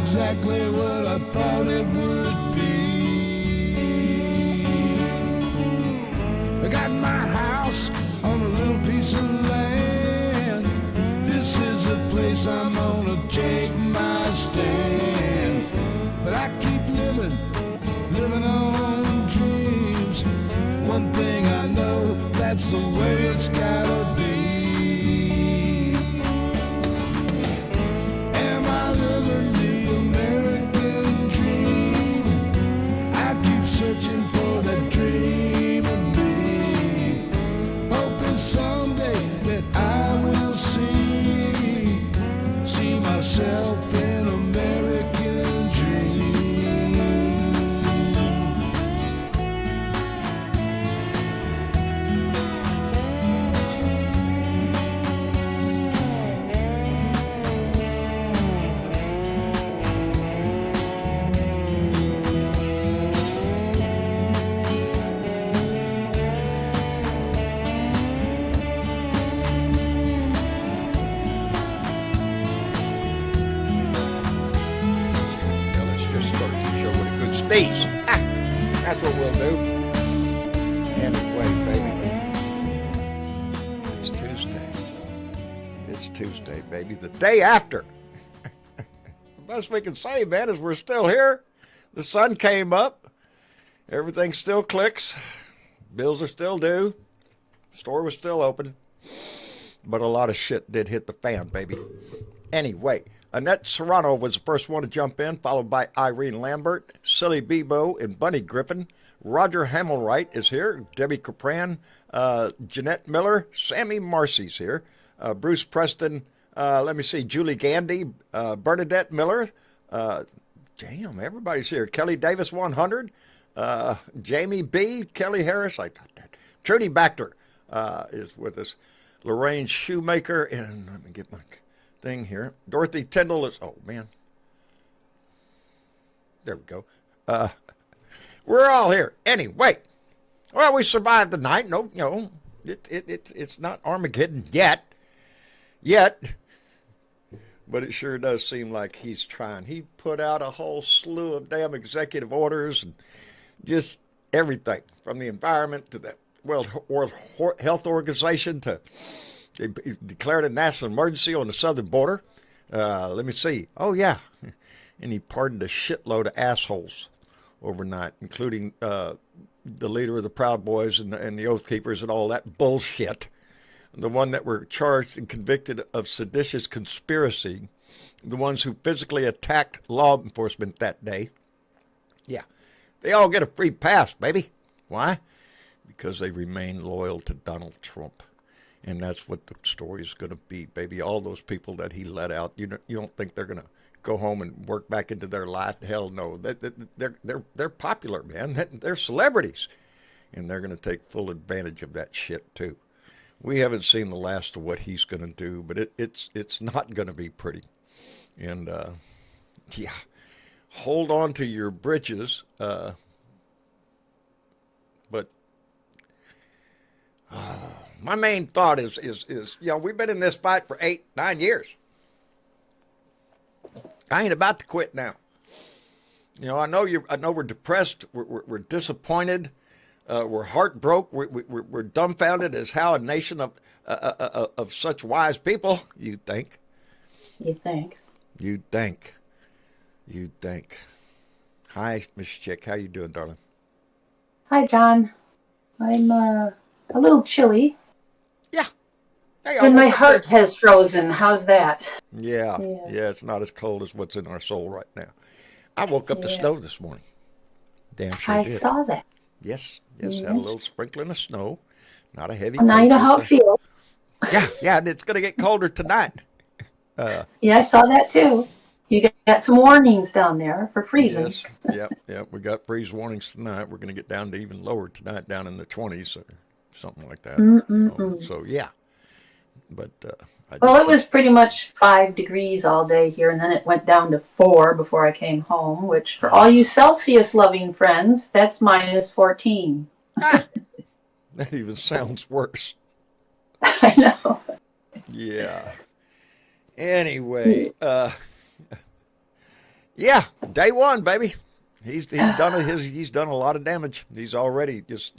exactly what I thought it would be. I got my house on a little piece of land. This is the place I'm gonna take my stand. But I keep living on dreams. One thing I know, that's the way it's gotta be. Am I living the American dream? I keep searching for that dream of me, hoping someday that I will see myself in American dream. These. That's what we'll do. Anyway, baby. It's Tuesday. It's Tuesday, baby. The day after. The best we can say, man, is we're still here. The sun came up. Everything still clicks. Bills are still due. Store was still open. But a lot of shit did hit the fan, baby. Anyway. Annette Serrano was the first one to jump in, followed by Irene Lambert, Silly Bebo, and Bunny Griffin. Roger Hamilwright is here. Debbie Capran, Jeanette Miller, Sammy Marcy's here. Bruce Preston, let me see, Julie Gandy, Bernadette Miller. Damn, everybody's here. Kelly Davis 100, Jamie B, Kelly Harris, I got that. Trudy Bachter is with us. Lorraine Shoemaker, and let me get my thing here. Dorothy Tyndall is, oh man. There we go. We're all here. Anyway, well, we survived the night. No, you know, it's not Armageddon yet. But it sure does seem like he's trying. He put out a whole slew of damn executive orders and just everything from the environment to the World Health Organization to they declared a national emergency on the southern border. Let me see. Oh, yeah. And he pardoned a shitload of assholes overnight, including the leader of the Proud Boys and the Oath Keepers and all that bullshit. The one that were charged and convicted of seditious conspiracy. The ones who physically attacked law enforcement that day. Yeah. They all get a free pass, baby. Why? Because they remain loyal to Donald Trump. And that's what the story is going to be, baby. All those people that he let out, you don't think they're going to go home and work back into their life? Hell no. They're popular, man. They're celebrities. And they're going to take full advantage of that shit, too. We haven't seen the last of what he's going to do, but it's not going to be pretty. And, yeah, hold on to your britches. But... my main thought is, you know, we've been in this fight for 8-9 years. I ain't about to quit now. You know, I know we're depressed. We're disappointed. We're heartbroken. We're dumbfounded as how a nation of such wise people, you'd think. Hi, Miss Chick. How you doing, darling? Hi, John. I'm a little chilly. Yeah. Hey, and my heart has frozen. How's that? Yeah, it's not as cold as what's in our soul right now. I woke up to snow this morning. Damn sure I did. saw that. Yes, had a little sprinkling of snow. Not a heavy well, now you know how it feels. Yeah, and it's going to get colder tonight. Yeah, I saw that too. You got some warnings down there for freezing. Yes, yep. We got freeze warnings tonight. We're going to get down to even lower tonight, down in the 20s or something like that. So, yeah. But well, it was pretty much 5 degrees all day here, and then it went down to 4 before I came home, which for all you Celsius-loving friends, that's minus 14. That even sounds worse. I know. Yeah. Anyway, Yeah, day one, baby. He's done a lot of damage. He's already just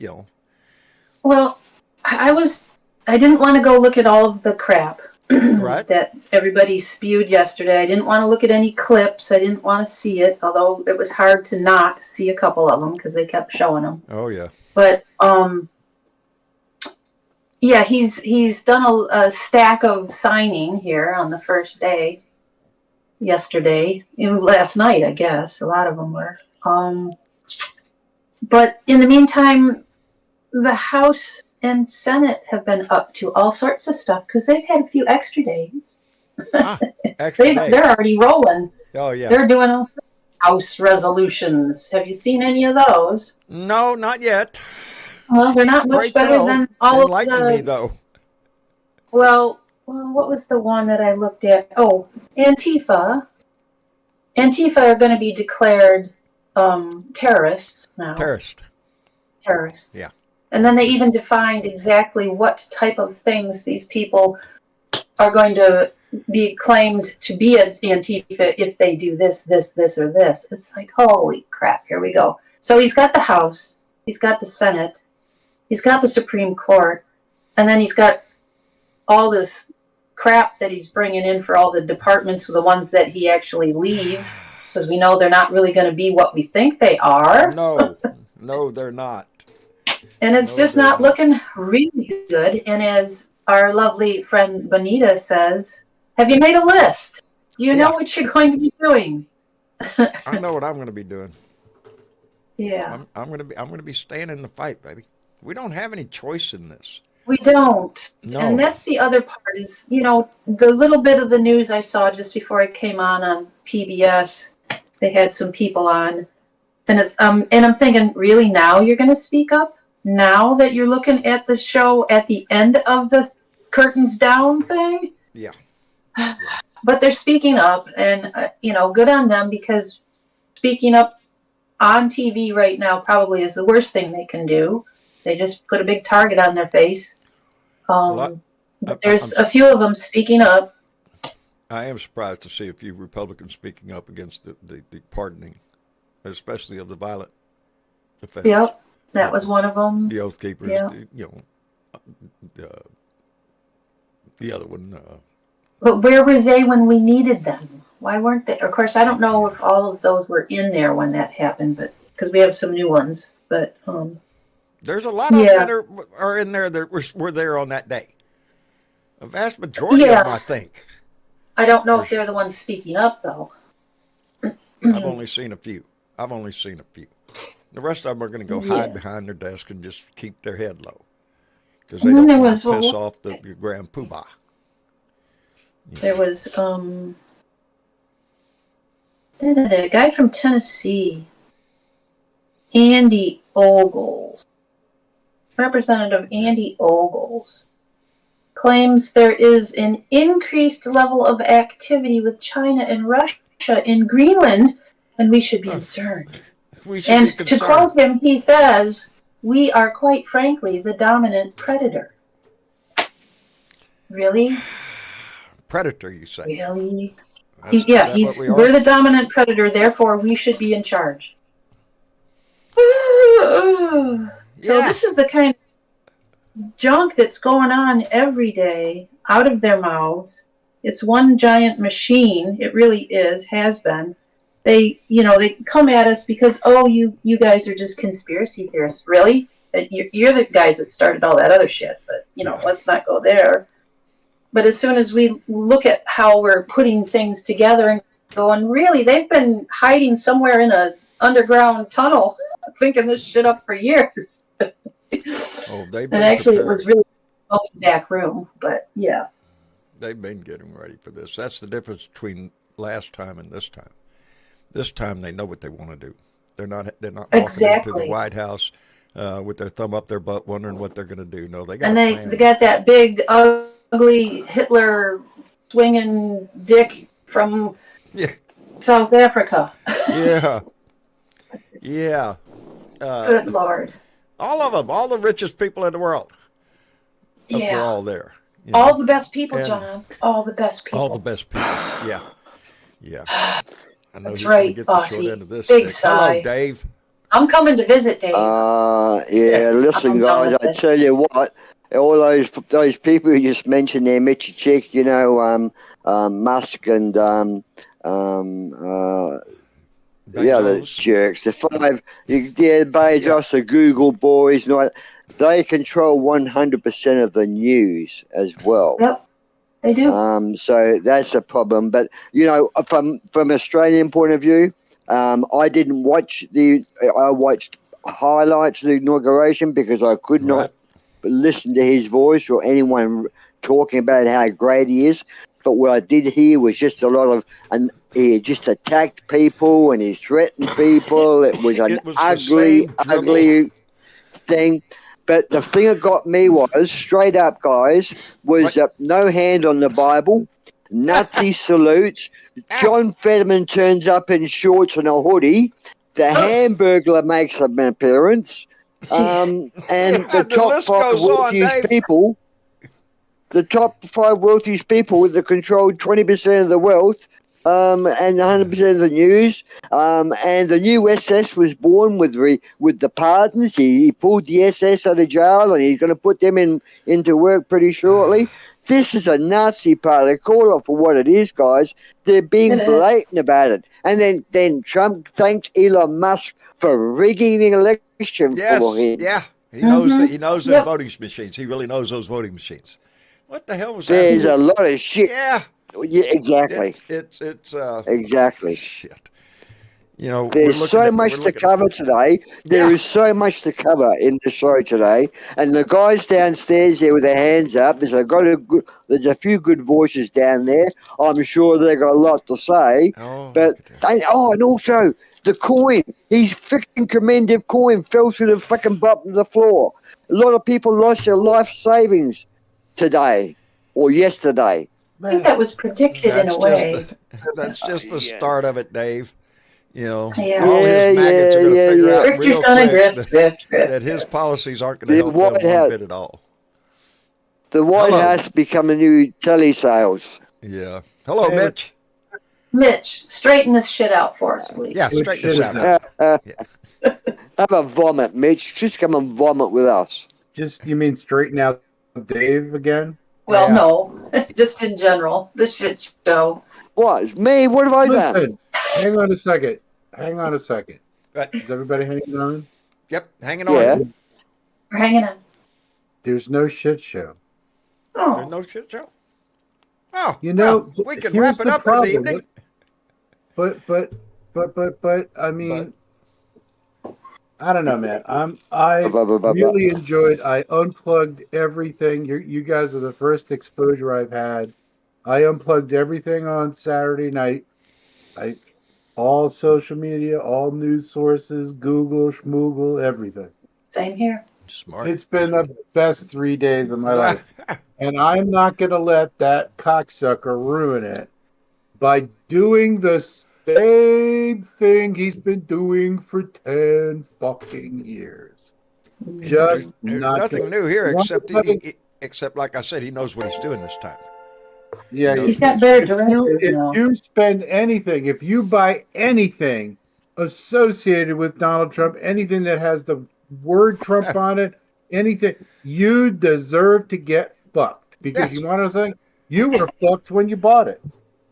Well, I didn't want to go look at all of the crap right. that everybody spewed yesterday. I didn't want to look at any clips. I didn't want to see it, although it was hard to not see a couple of them because they kept showing them. Oh yeah. But yeah, he's done a stack of signing here on the first day. Yesterday, last night, I guess a lot of them were. But in the meantime, the House and Senate have been up to all sorts of stuff because they've had a few extra days. Extra day. They're already rolling. Oh yeah. They're doing all sorts of House resolutions. Have you seen any of those? No, not yet. Well, they're not much better than all of Enlighten me though. Well, what was the one that I looked at? Oh, Antifa. Antifa are going to be declared terrorists now. Terrorists. Yeah. And then they even defined exactly what type of things these people are going to be claimed to be an Antifa if they do this, or this. It's like, holy crap, here we go. So he's got the House, he's got the Senate, he's got the Supreme Court, and then he's got all this crap that he's bringing in for all the departments, the ones that he actually leaves, because we know they're not really going to be what we think they are. No, they're not. And it's just not looking really good. And as our lovely friend Bonita says, have you made a list? Do you know what you're going to be doing? I know what I'm going to be doing. Yeah. I'm going to be staying in the fight, baby. We don't have any choice in this. We don't. No. And that's the other part is, the little bit of the news I saw just before I came on PBS, they had some people on. And I'm thinking, really now you're going to speak up? Now that you're looking at the show at the end of the curtains down thing? Yeah. But they're speaking up, and good on them, because speaking up on TV right now probably is the worst thing they can do. They just put a big target on their face. But there's a few of them speaking up. I am surprised to see a few Republicans speaking up against the pardoning, especially of the violent offenders. Yep, that was one of them. The Oath Keepers, Yeah. The other one. But where were they when we needed them? Why weren't they? Of course, I don't know if all of those were in there when that happened, but because we have some new ones. But there's a lot of them that are in there that were there on that day. A vast majority of them, I think. I don't know if they're the ones speaking up, though. I've only seen a few. The rest of them are going to go hide behind their desk and just keep their head low, because they don't want to piss off the Grand Poobah. There was a guy from Tennessee, Andy Ogles, Representative Andy Ogles, claims there is an increased level of activity with China and Russia in Greenland, and we should be concerned. And to quote him, he says, "We are quite frankly the dominant predator." Really? Predator, you say? Really? We're the dominant predator, therefore we should be in charge. So this is the kind of junk that's going on every day out of their mouths. It's one giant machine. It really has been. They come at us because, you guys are just conspiracy theorists. Really? You're the guys that started all that other shit, but, let's not go there. But as soon as we look at how we're putting things together and going, really, they've been hiding somewhere in an underground tunnel thinking this shit up for years. And actually, it was really a back room, but yeah. They've been getting ready for this. That's the difference between last time and this time. This time they know what they want to do. They're not walking into the White House with their thumb up their butt wondering what they're going to do. No, they got they got that big ugly Hitler swinging dick from South Africa. Yeah. Good Lord. All of them, all the richest people in the world. They're all there. All the best people, John. All the best people. All the best people. Yeah. I know That's he's going to right, get the short bossy. end of this Big stick. Hello, sigh. Dave. I'm coming to visit, Dave. Yeah, listen, I'm done guys, with I it. tell you what, all those people you just mentioned there, Mitchy Chick, you know, Musk and the other Bezos. jerks, the five, Bezos, the Google boys, and all that, they control 100% of the news as well. Yep, they do. So that's a problem. But you know, from Australian point of view, I didn't watch I watched highlights of the inauguration because I could not listen to his voice or anyone talking about how great he is. But what I did hear was just a lot of, and he just attacked people and he threatened people. It was an ugly thing. But the thing that got me was, straight up, guys, was no hand on the Bible, Nazi salutes, John Fetterman turns up in shorts and a hoodie, the Hamburglar makes an appearance, and the top five wealthiest people, the top five wealthiest people that controlled 20% of the wealth, and 100% of the news, and the new SS was born with the pardons. He pulled the SS out of jail, and he's going to put them into work pretty shortly. This is a Nazi party. Call it for what it is, guys. They're being blatant about it. And then Trump thanks Elon Musk for rigging the election for him. Yeah, he knows the voting machines. He really knows those voting machines. What the hell was that? There's a lot of shit. Yeah, exactly. It's exactly shit. You know, there's so much to cover today. There is so much to cover in the show today, and the guys downstairs there with their hands up. There's a few good voices down there. I'm sure they got a lot to say. And also the coin. His freaking commemorative coin fell through the fucking bottom of the floor. A lot of people lost their life savings today or yesterday. I think that was predicted in a way. That's just the start of it, Dave. You know, all his maggots are going to figure out real quick that that his policies aren't going to help them one bit at all. The White House become a new telesales. Yeah. Hello, Mitch. Mitch, straighten this shit out for us, please. Yeah, straighten this out. Have a vomit, Mitch. Just come and vomit with us. You mean straighten out Dave again? Well, no, just in general, the shit show. What? Me? What have I done? Hang on a second. Is everybody hanging on? Yep, hanging on. Yeah. We're hanging on. There's no shit show. Oh. There's no shit show? Oh, you know, we can wrap it up for the evening. But I mean, I don't know, man. I really enjoyed. I unplugged everything. You guys are the first exposure I've had. I unplugged everything on Saturday night. All social media, all news sources, Google, Schmoogle, everything. Same here. Smart. It's been the best 3 days of my life. And I'm not going to let that cocksucker ruin it by doing the same thing he's been doing for 10 fucking years. Just there's nothing new here except, like I said, he knows what he's doing this time. Yeah, he's got better directors. If you spend anything, if you buy anything associated with Donald Trump, anything that has the word Trump on it, anything, you deserve to get fucked. Because you want to say, you were fucked when you bought it.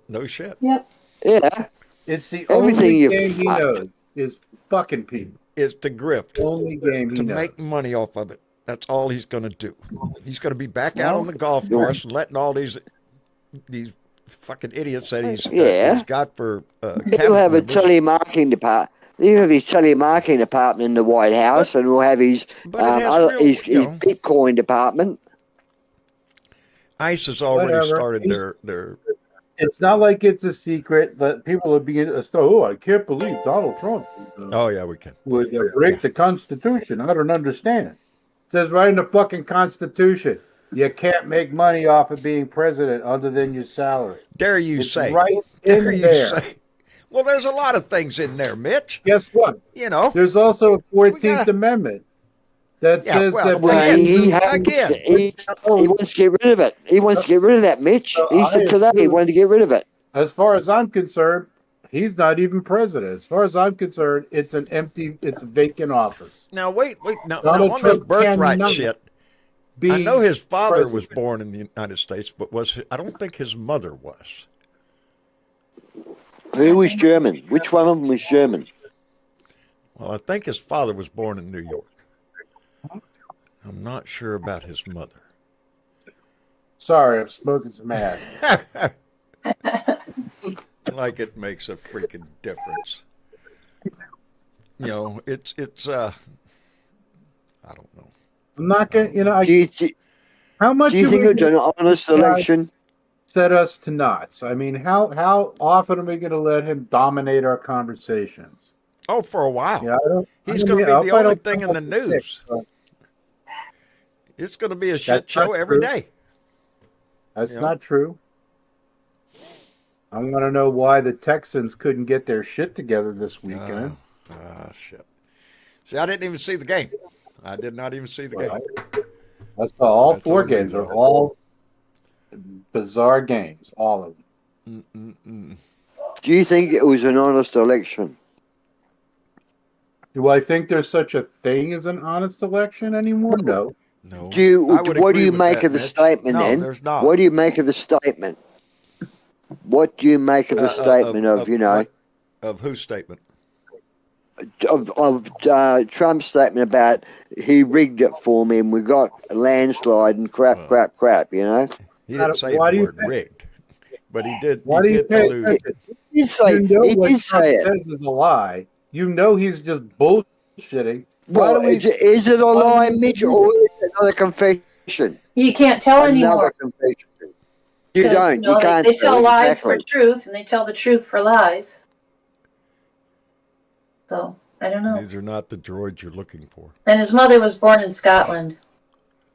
No shit. Yep. Yeah. It's the only game he knows is fucking people. It's to grift. Only game he knows. To make money off of it. That's all he's going to do. He's going to be back out on the golf course and letting all these fucking idiots that he's got for he'll have a telemarketing department. He'll have his telemarketing department in the White House, and we'll have his Bitcoin department. ICE has already started their. It's not like it's a secret that people are beginning to start. Oh, I can't believe Donald Trump. Oh yeah, we can. Would break the Constitution. I don't understand. It says right in the fucking Constitution. You can't make money off of being president other than your salary. Dare you say? Right in there. Well, there's a lot of things in there, Mitch. Guess what? You know, there's also a 14th Amendment that says that he wants to get rid of it. He wants to get rid of that, Mitch. He said today he wanted to get rid of it. As far as I'm concerned, He's not even president. As far as I'm concerned, it's a vacant office. Now, wait. Now Donald on this Trump birthright cannot shit, be I know his father was president. born in the United States, but I don't think his mother was. Who was German? Which one of them was German? Well, I think his father was born in New York. I'm not sure about his mother. Sorry, I'm smoking some ash. Like it makes a freaking difference. You know, it's I don't know. I'm not gonna, how much Do you think it's an honest election? Set us to knots. I mean, how often are we going to let him dominate our conversations? Oh, for a while. Yeah, He's going to be the only thing in the news. It's going to be a shit show every day. That's not true. I want to know why the Texans couldn't get their shit together this weekend. Shit. See, I didn't even see the game. I did not even see the game. That's all four games are all bizarre games, all of them. Do you think it was an honest election? Do I think there's such a thing as an honest election anymore? No. No. What do you make of the statement then? There's not. What do you make of the statement? What do you make of the statement of whose statement? Of Trump's statement about he rigged it for me and we got a landslide and crap, you know? He didn't say the word rigged, but he did. Why do you pay attention? He did say it. Says is a lie. You know he's just bullshitting. Well, is it a lie, Mitch, or is it another confession? You can't tell anymore. Confession. You don't. You can't. They tell lies for truth, and they tell the truth for lies. So I don't know. These are not the droids you're looking for. And his mother was born in Scotland.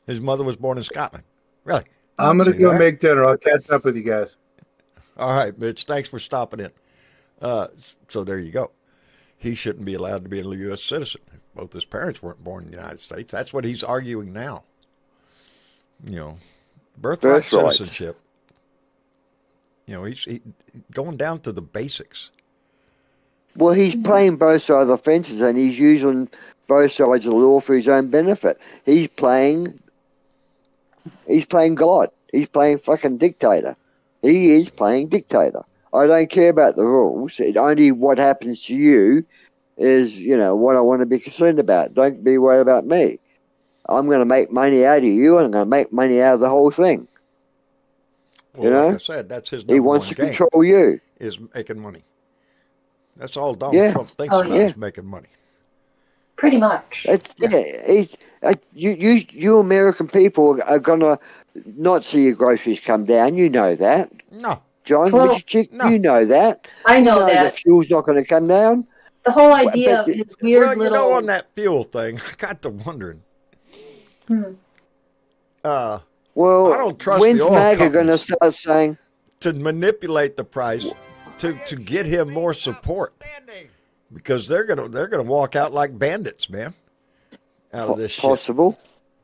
His mother was born in Scotland. Really? I'm going to go make dinner. I'll catch up with you guys. All right, Mitch. Thanks for stopping in. So there you go. He shouldn't be allowed to be a U.S. citizen. Both his parents weren't born in the United States. That's what he's arguing now. You know, birthright citizenship. You know, he's going down to the basics. Well, he's playing both sides of the fences and he's using both sides of the law for his own benefit. He's playing God. He's playing fucking dictator. He is playing dictator. I don't care about the rules. Only what happens to you is, what I want to be concerned about. Don't be worried about me. I'm going to make money out of you and I'm going to make money out of the whole thing. Well, like I said, that's his number He wants one to control you. Is making money. That's all Donald Trump thinks about is making money. Pretty much. You American people are going to not see your groceries come down. You know that. No. John, well, you know that. I know that. The fuel's not going to come down. The whole idea of his weird little... on that fuel thing, I got to wondering. I don't trust when's the oil MAGA going to start saying... To manipulate the price to get him more support. Because they're gonna walk out like bandits, man. Out of this shit. Possible.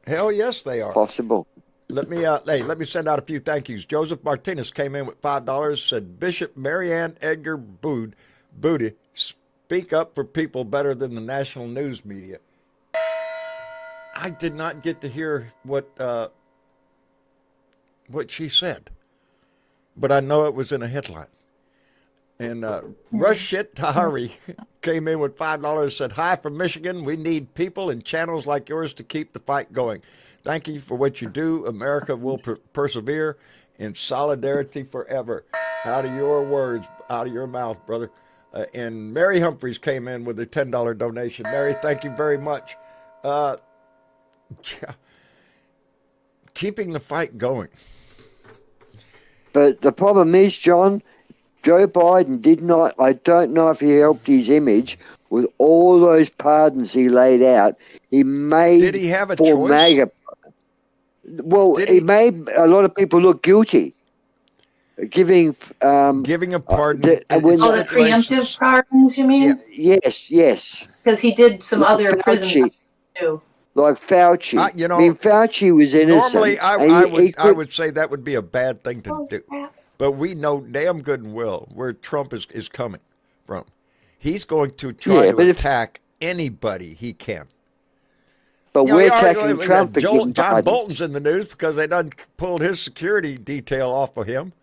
Hell yes, they are. Possible. Let me send out a few thank yous. Joseph Martinez came in with $5. Said Bishop Marianne Edgar Booty, speak up for people better than the national news media. I did not get to hear what she said, but I know it was in a headline. And Rashid Tahari came in with $5. Said, hi from Michigan. We need people and channels like yours to keep the fight going. Thank you for what you do. America will persevere in solidarity forever. Out of your words, out of your mouth, brother. And Mary Humphreys came in with a $10 donation. Mary, thank you very much. Keeping the fight going. But the problem is, John, Joe Biden did not, I don't know if he helped his image with all those pardons he laid out. He made... Did he have a choice? MAGA. Well, he made a lot of people look guilty. Giving a pardon. The preemptive pardons, you mean? Yeah. Yes. Because he did some other prison too. Like Fauci. Fauci was innocent. Normally, I would say that would be a bad thing to do. But we know damn good and well where Trump is coming. from. He's going to try to but attack anybody he can. But You know, we're he already- attacking Trump for giving John pardons. Bolton's in the news because they done pulled his security detail off of him.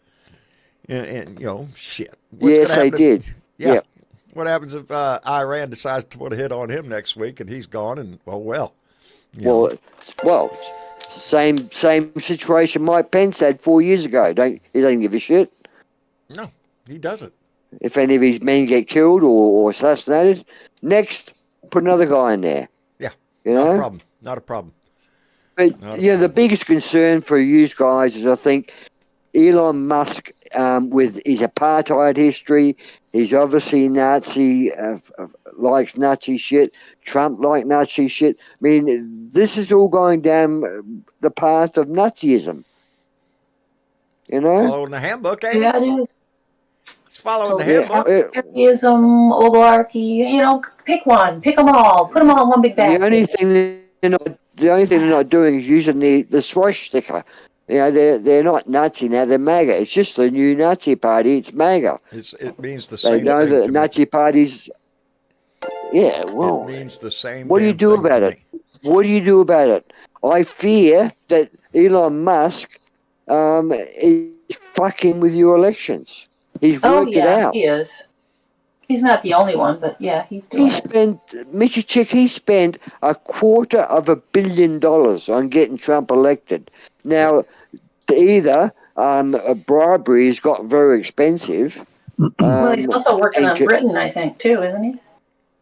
And you know, shit. What's Yes, gonna they happen did. Yeah. Yeah. What happens if Iran decides to put a hit on him next week and he's gone? And well. You Well, know. well, same situation Mike Pence had 4 years ago. He doesn't give a shit No, he doesn't. if any of his men get killed or assassinated. Next, put another guy in there. Yeah. You Not know? a problem. Not a problem. But Not a yeah, the problem. biggest concern for you guys is, I think, Elon Musk with his apartheid history. He's obviously Nazi, likes Nazi shit. Trump likes Nazi shit. I mean, this is all going down the path of Nazism. You know? Following the handbook, ain't Yeah, he? it is. He's following the Yeah. handbook. Atheism, oligarchy, you know, pick one, pick them all, put them all in one big The basket. only thing they're not doing is using the swastika. You know, they're not Nazi now. They're MAGA. It's just the new Nazi party. It's MAGA. It means the They same know thing that to Nazi me. parties. Yeah, well, It means the same what do you damn do thing about to it? me. What do you do about it? I fear that Elon Musk is fucking with your elections. He's Oh worked it yeah, out. he is. He's not the only one, but yeah, he's doing He it. spent, Mr. Chick, he spent $250 million on getting Trump elected. Now, either bribery has got very expensive. Well, he's also working and on Britain, I think, too, isn't he?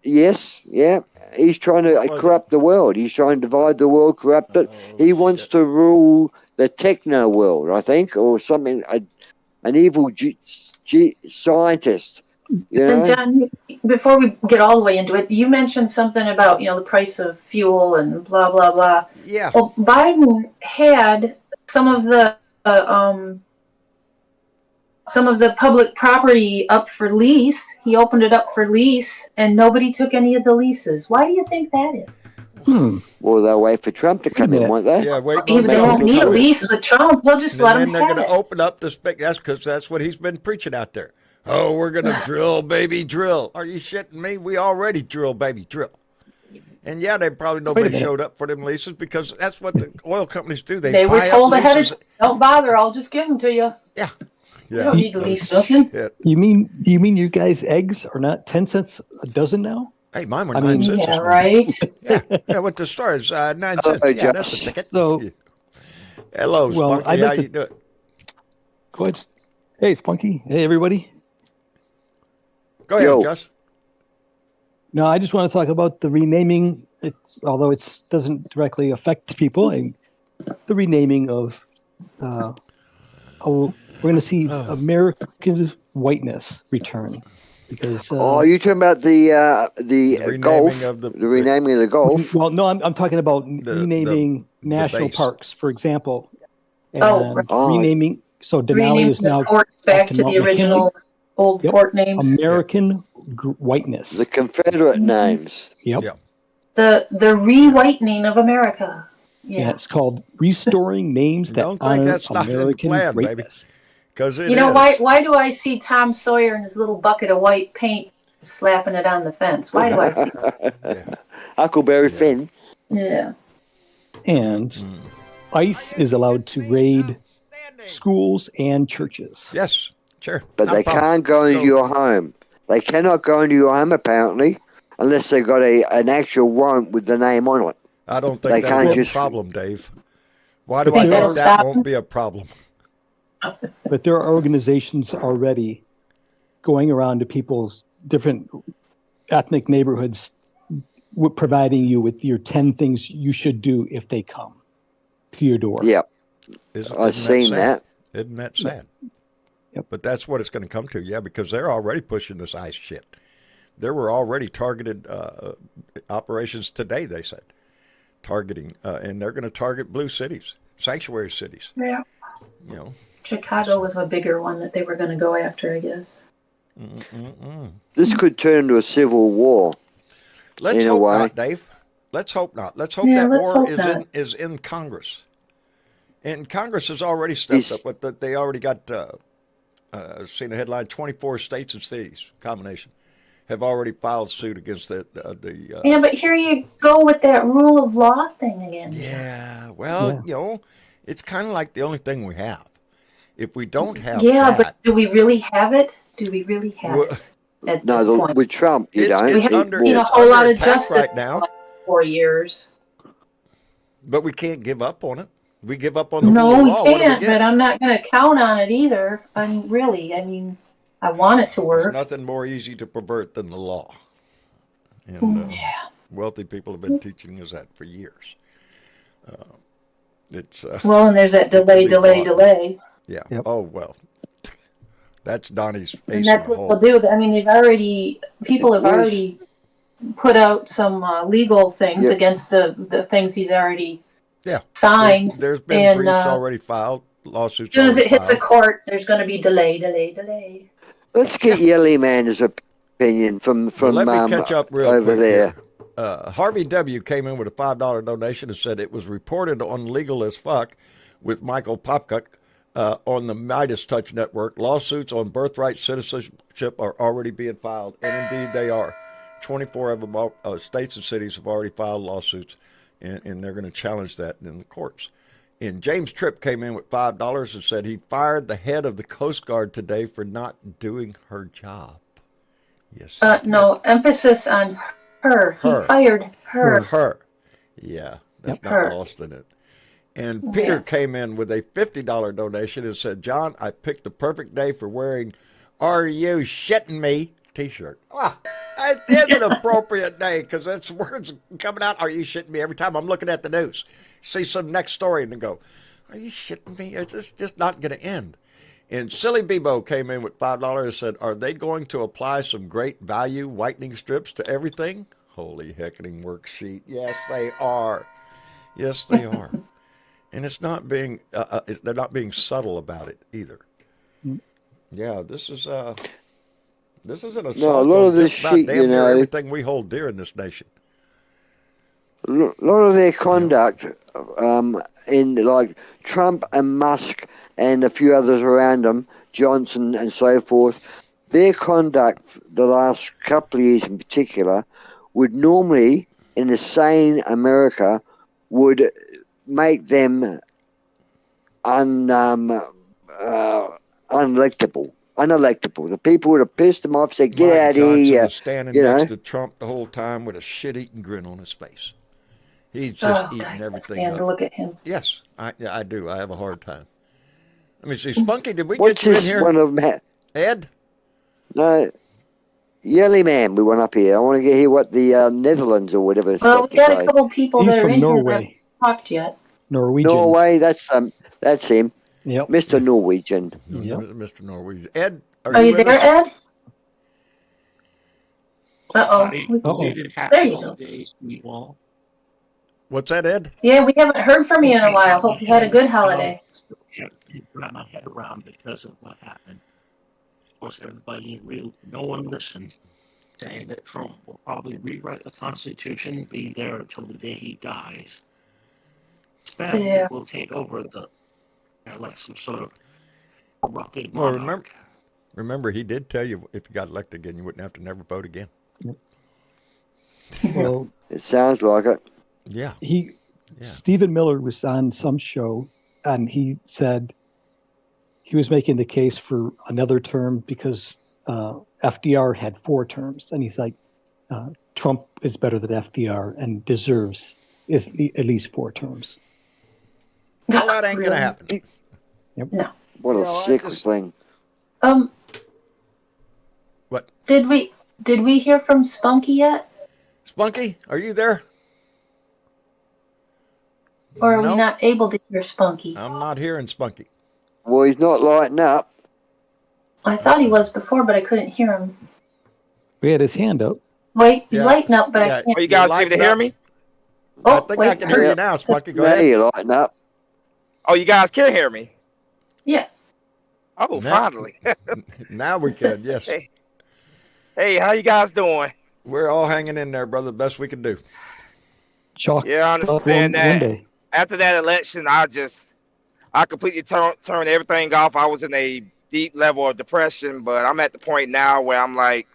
Yes, yeah. He's trying to corrupt the world. He's trying to divide the world, corrupt it. He wants to rule the techno world, I think, or something, an evil scientist. You know? And John, before we get all the way into it, you mentioned something about, you know, the price of fuel and blah, blah, blah. Yeah. Well, Biden had some of the public property up for lease. He opened it up for lease, and nobody took any of the leases. Why do you think that is? Well, they'll wait for Trump to come in, won't they? Yeah, wait. Even they won't need a lease with Trump. They'll just let him And then they're have going to it. open up the spec. That's because that's what he's been preaching out there. Oh, we're going to drill, baby, drill. Are you shitting me? We already drill, baby, drill. And yeah, nobody showed up for them leases because that's what the oil companies do. They were buy told up ahead leases. of don't bother, I'll just give them to you. Yeah. You don't need to lease nothing. You mean you guys' eggs are not 10 cents a dozen now? Hey, mine were 9 cents. Yeah, right. Yeah, what the store is 9 cents. Yeah, that's a ticket. So, hello, Spunky. I'd How like you doing? Go ahead. Hey, Spunky. Hey, everybody. Go ahead, Gus. No, I just want to talk about the renaming. Although it doesn't directly affect people, the renaming of. We're going to see American whiteness return because. You're talking about the golf, the renaming of the golf. Well, no, I'm talking about renaming national parks, for example, and renaming. So Denali is now forts back to the original old fort names. American whiteness. The Confederate names. Yep. The re-whitening of America. Yeah, it's called restoring names that honor that's not in the American plan, baby. greatness. Because you know why do I see Tom Sawyer in his little bucket of white paint slapping it on the fence? Why do I see that? Huckleberry Finn. Yeah. And ICE is allowed to raid schools and churches. Yes, sure. But they can't go into your home. They cannot go into your home, apparently, unless they've got an actual warrant with the name on it. I don't think that'll be a problem, Dave. Why do I think that won't be a problem? But there are organizations already going around to people's different ethnic neighborhoods providing you with your 10 things you should do if they come to your door. Yeah. I've seen that. Isn't that sad? Yep. But that's what it's going to come to, yeah, because they're already pushing this ICE shit. There were already targeted operations today, they said, targeting, and they're going to target blue cities, sanctuary cities. Yeah. You know. Chicago was a bigger one that they were going to go after, I guess. This could turn into a civil war. Let's hope not, Dave. Let's hope not. Let's hope that war is in Congress. And Congress has already stepped up. But they already got, seen a headline, 24 states and cities combination. have already filed suit against the Yeah, but here you go with that rule of law thing again. Yeah, well, it's kind of like the only thing we have. If we don't have but do we really have it? Do we really have it at this point? With Trump, you don't. We haven't seen a whole lot of justice right now. Like 4 years. But we can't give up on it. We give up on the rule of law. No, we can't, but I'm not going to count on it either. I mean, I want it to work. There's nothing more easy to pervert than the law. And wealthy people have been teaching us that for years. It's well, and there's that delay. Yeah. Yep. Oh, well. That's Donnie's. And that's what they'll do. I mean, people have already put out some legal things against the things he's already signed. There's been briefs already filed, lawsuits. As soon as it hits a court, there's going to be delay. Let's get Yelly Man's opinion from let me catch up real over quick there. Harvey W. came in with a $5 donation and said it was reported on Legal as Fuck with Michael Popcock on the Midas Touch Network. Lawsuits on birthright citizenship are already being filed, and indeed they are. 24 of them, states and cities have already filed lawsuits, and they're going to challenge that in the courts. And James Tripp came in with $5 and said he fired the head of the Coast Guard today for not doing her job. Yes. No, emphasis on her. He fired her. Her. Yeah, that's not lost in it. And Peter came in with a $50 donation and said, John, I picked the perfect day for wearing Are You Shitting Me t-shirt. Ah, it is an appropriate day because that's words coming out. Are you shitting me? Every time I'm looking at the news, see some next story and go, are you shitting me? It's just not going to end. And Silly Bebo came in with $5 and said, are they going to apply some great value whitening strips to everything? Holy hecking worksheet. Yes, they are. Yes, they are. And it's not being, they're not being subtle about it either. Yeah, this is an assault a lot of this shit, damn near everything we hold dear in this nation. A lot of their conduct in like Trump and Musk and a few others around them, Johnson and so forth, their conduct the last couple of years in particular would normally, in a sane America, would make them unelectable. The people would have pissed him off, said, "Get out of here!" Was standing next to Trump the whole time with a shit-eating grin on his face. He's just eating everything up. Look at him. Yes, I do. I have a hard time. Let me see, Spunky. Did we What's get you in here? One of them Ed? No, Yelly Man. We went up here. I want to hear what the Netherlands or whatever. Well, we got a couple people that are in Norway. here that haven't talked yet. Norwegian. Norway. That's him. Yep. Mr. Norwegian. Yep. Mr. Norwegian. Ed, are you there, Ed? Uh-oh. There you go. What's that, Ed? Yeah, we haven't heard from you in a while. Hope you had a good holiday. Wrap my head around because of what happened. Of course, everybody no one listened, saying that Trump will probably rewrite the Constitution, be there until the day he dies. Spain will take over like some sort of corrupted monarch. Well, remember, he did tell you if you got elected again, you wouldn't have to never vote again. Well, it sounds like it. Yeah. Stephen Miller was on some show, and he said he was making the case for another term because FDR had 4 terms, and he's like, Trump is better than FDR and deserves at least 4 terms. Well, that ain't gonna happen. Yep. No. What a sick thing. What? Did we hear from Spunky yet? Spunky, are you there? Or are we not able to hear Spunky? I'm not hearing Spunky. Well, he's not lighting up. I thought he was before, but I couldn't hear him. We had his hand up. Wait, he's lighting up, but I can't. Are you guys able to hear me? I think I can hear you now, Spunky. Go ahead. You're lighting up. Oh, you guys can hear me? Yeah. Oh, finally. Now we can, yes. Hey, how you guys doing? We're all hanging in there, brother, the best we can do. Yeah, I understand that. After that election, I completely turned everything off. I was in a deep level of depression, but I'm at the point now where I'm like,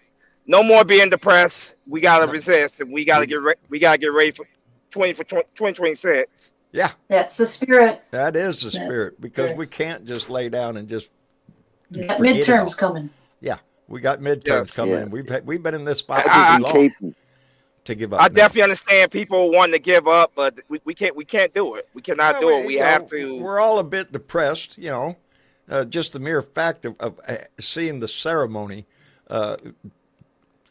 no more being depressed. We gotta resist, and we gotta get ready for 2026. Yeah, That's the spirit. that is the spirit, because we can't just lay down and just got forget it all. midterms coming. Yeah, we got midterms coming. We've been in this fight too long to give up. I definitely understand people wanting to give up, but we can't do it. We cannot do it. We have to. We're all a bit depressed, just the mere fact of seeing the ceremony. I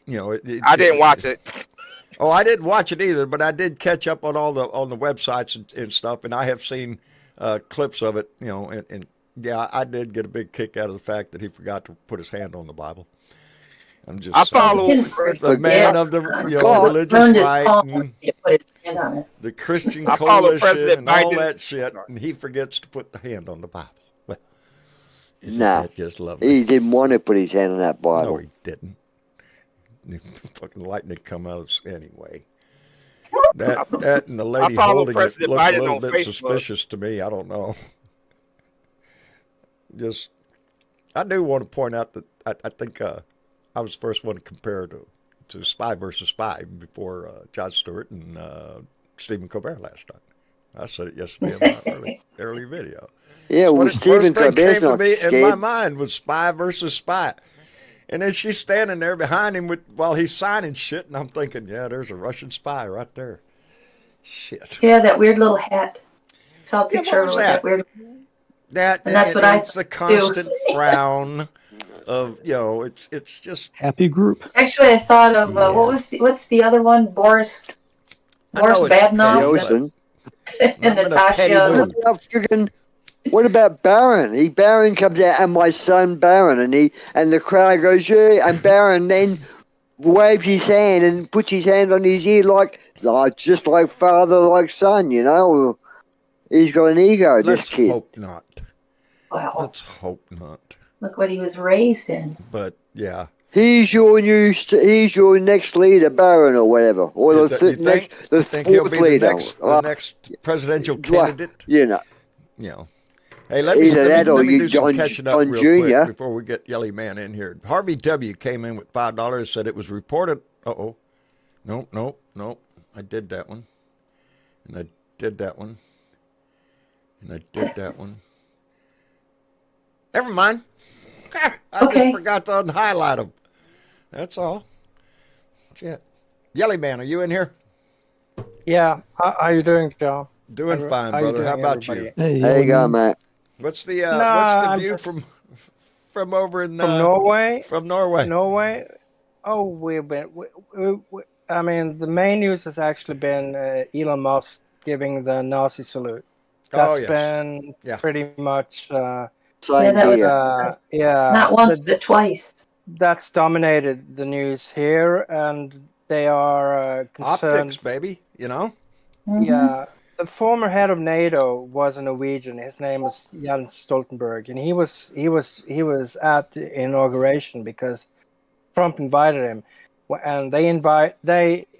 didn't watch it. Oh, I didn't watch it either, but I did catch up on on the websites and stuff, and I have seen clips of it. And yeah, I did get a big kick out of the fact that he forgot to put his hand on the Bible. I follow the man of the religious right, and the Christian coalition, and all that shit, and he forgets to put the hand on the Bible. Well, nah, just lovely. He didn't want to put his hand on that Bible. No, he didn't. Fucking lightning come out anyway. That and the lady holding it looked a little bit suspicious to me. I don't know. I do want to point out that I think I was the first one to compare to Spy versus Spy before Jon Stewart and Stephen Colbert last night. I said it yesterday in my early video. Yeah, well, Stephen Colbert's not scared. In my mind was Spy versus Spy. And then she's standing there behind him while he's signing shit, and I'm thinking, yeah, there's a Russian spy right there. Shit. Yeah, that weird little hat. I saw a picture of that weird. And that's what it's the constant frown of it's just happy group. Actually, I thought of what's the other one? Boris Badenoff and Natasha. What about Barron? Barron comes out, and my son Barron, and the crowd goes, yeah, and Barron then waves his hand and puts his hand on his ear like just like father, like son, He's got an ego, this kid. Let's hope not. Wow. Let's hope not. Look what he was raised in. But yeah. He's your next leader, Barron, or whatever, or the fourth leader, the next presidential candidate. Hey, let me do some catching up real quick before we get Yelly Man in here. Harvey W. came in with $5, said it was reported. Nope. I did that one. And I did that one. And I did that one. Never mind. I just forgot to highlight them. That's all. Shit. Yelly Man, are you in here? Yeah. How are you doing, John? Doing fine, brother. How about you? Hey, how you going, Matt? What's the view from over in from Norway? From Norway. Norway. Oh, we've been. I mean, the main news has actually been Elon Musk giving the Nazi salute. That's been pretty much. Not once, but twice. That's dominated the news here, and they are concerned. Optics, baby. Mm-hmm. Yeah. The former head of NATO was a Norwegian. His name was Jens Stoltenberg, and he was at the inauguration because Trump invited him, and they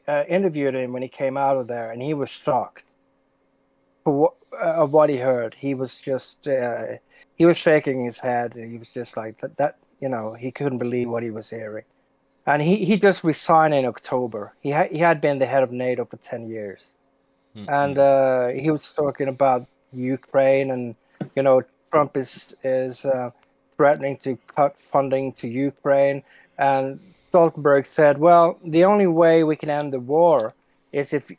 interviewed him when he came out of there, and he was shocked of what he heard. He was just he was shaking his head, and he was just like that. He couldn't believe what he was hearing, and he just resigned in October. He had been the head of NATO for 10 years. And he was talking about Ukraine, and Trump is threatening to cut funding to Ukraine. And Stoltenberg said, "Well, the only way we can end the war is if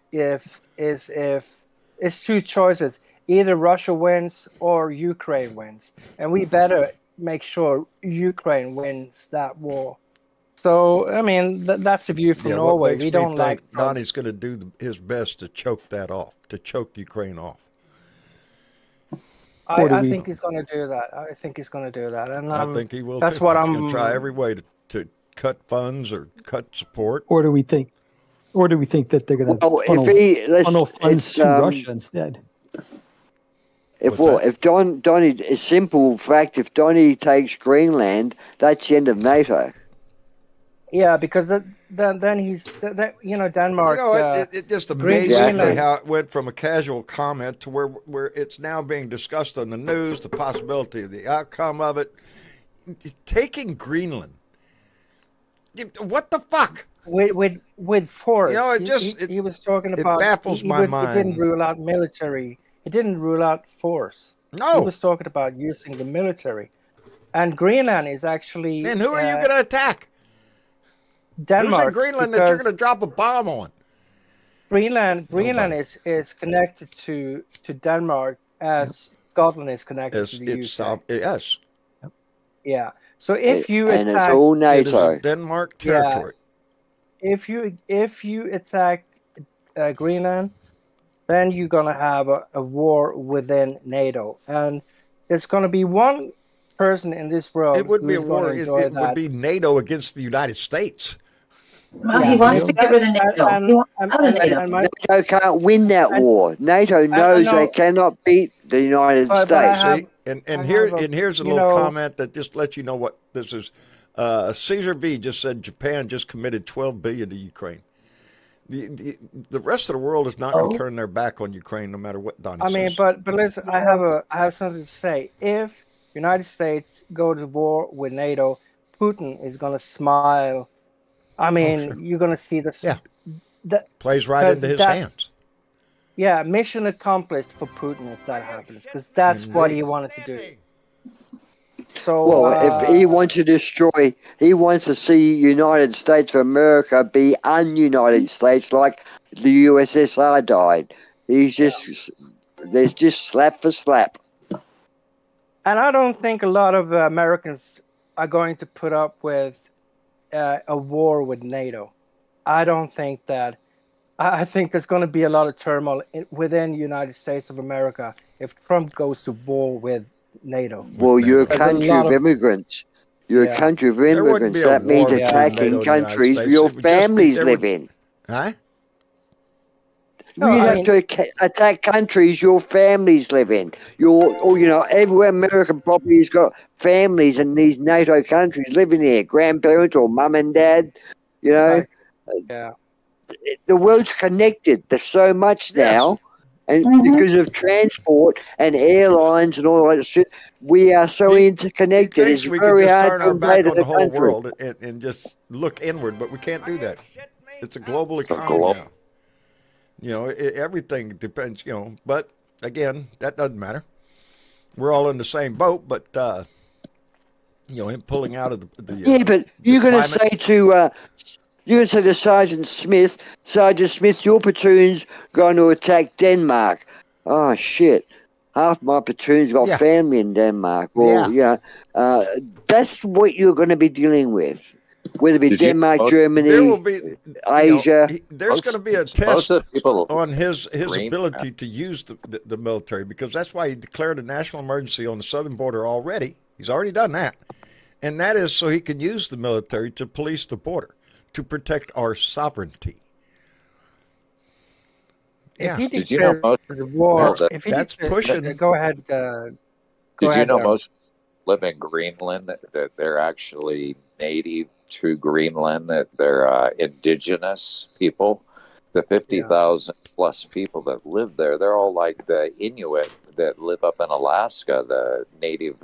it's two choices: either Russia wins or Ukraine wins, and we better make sure Ukraine wins that war." So, I mean, that's the view from Norway. We don't like Donnie's going to do his best to choke that off, to choke Ukraine off. I think he's going to do that. I think he's going to do that. And I think he will. That's too. what He's I'm going to try every way to cut funds or cut support. Or do we think that they're going to funnel funds to Russia instead? If Donnie, a simple fact, if Donnie takes Greenland, that's the end of NATO. Yeah, because then he's Denmark. It just amazes me how it went from a casual comment to where it's now being discussed on the news, the possibility of the outcome of it. Taking Greenland. What the fuck? With force. You know, He was talking about. It baffles my mind. He didn't rule out military. He didn't rule out force. No. He was talking about using the military. And Greenland is actually. And who are you going to attack? Denmark. Who's in Greenland that you're going to drop a bomb on? Greenland is connected to Denmark as Scotland is connected to the UK. Yes. Yeah. So if you and attack, it's all NATO. It is Denmark territory. Yeah, if you attack Greenland, then you're gonna have a war within NATO, and it's gonna be one person in this world. It would be a war. It would be NATO against the United States. Well, he wants to get rid of NATO. NATO can't win that war. NATO knows they cannot beat the United States. Here's a little comment that just lets you know what this is. Caesar B just said Japan just committed $12 billion to Ukraine. The rest of the world is not going to turn their back on Ukraine, no matter what Donnie says. But listen, I have something to say. If United States go to war with NATO, Putin is going to smile. Sure. You're going to see plays right into his hands. Yeah, mission accomplished for Putin if that happens, because that's what he wanted to do. So, if he wants to destroy, he wants to see United States of America be un-United States like the USSR died. There's just slap for slap. And I don't think a lot of Americans are going to put up with a war with NATO. I don't think that. I think there's going to be a lot of turmoil within the United States of America if Trump goes to war with NATO. Well, you're a country of immigrants. You're a country of immigrants. That means attacking countries your families live in. Huh? You have to attack countries your families live in. Everywhere American property's got families in these NATO countries living here, grandparents or mum and dad. Yeah. The world's connected. There's so much now, and because of transport and airlines and all that shit, we are so interconnected. It's very hard to turn our back on the whole country. world and just look inward, but we can't do that. It's a global economy now. Everything depends. But again, that doesn't matter. We're all in the same boat, but him pulling out of the but you're going to say to. You're going to say to Sergeant Smith, your platoon's going to attack Denmark. Oh, shit. Half my platoon's got family in Denmark. Well, that's what you're going to be dealing with. Whether it be Denmark, Germany, Asia. There's going to be a test on his ability to use the military, because that's why he declared a national emergency on the southern border already. He's already done that. And that is so he can use the military to police the border, to protect our sovereignty. Did you know most of the war? That's pushing. Go ahead. Did you know most live in Greenland? That they're actually native to Greenland. That they're indigenous people. The 50,000 plus people that live there, they're all like the Inuit that live up in Alaska, the native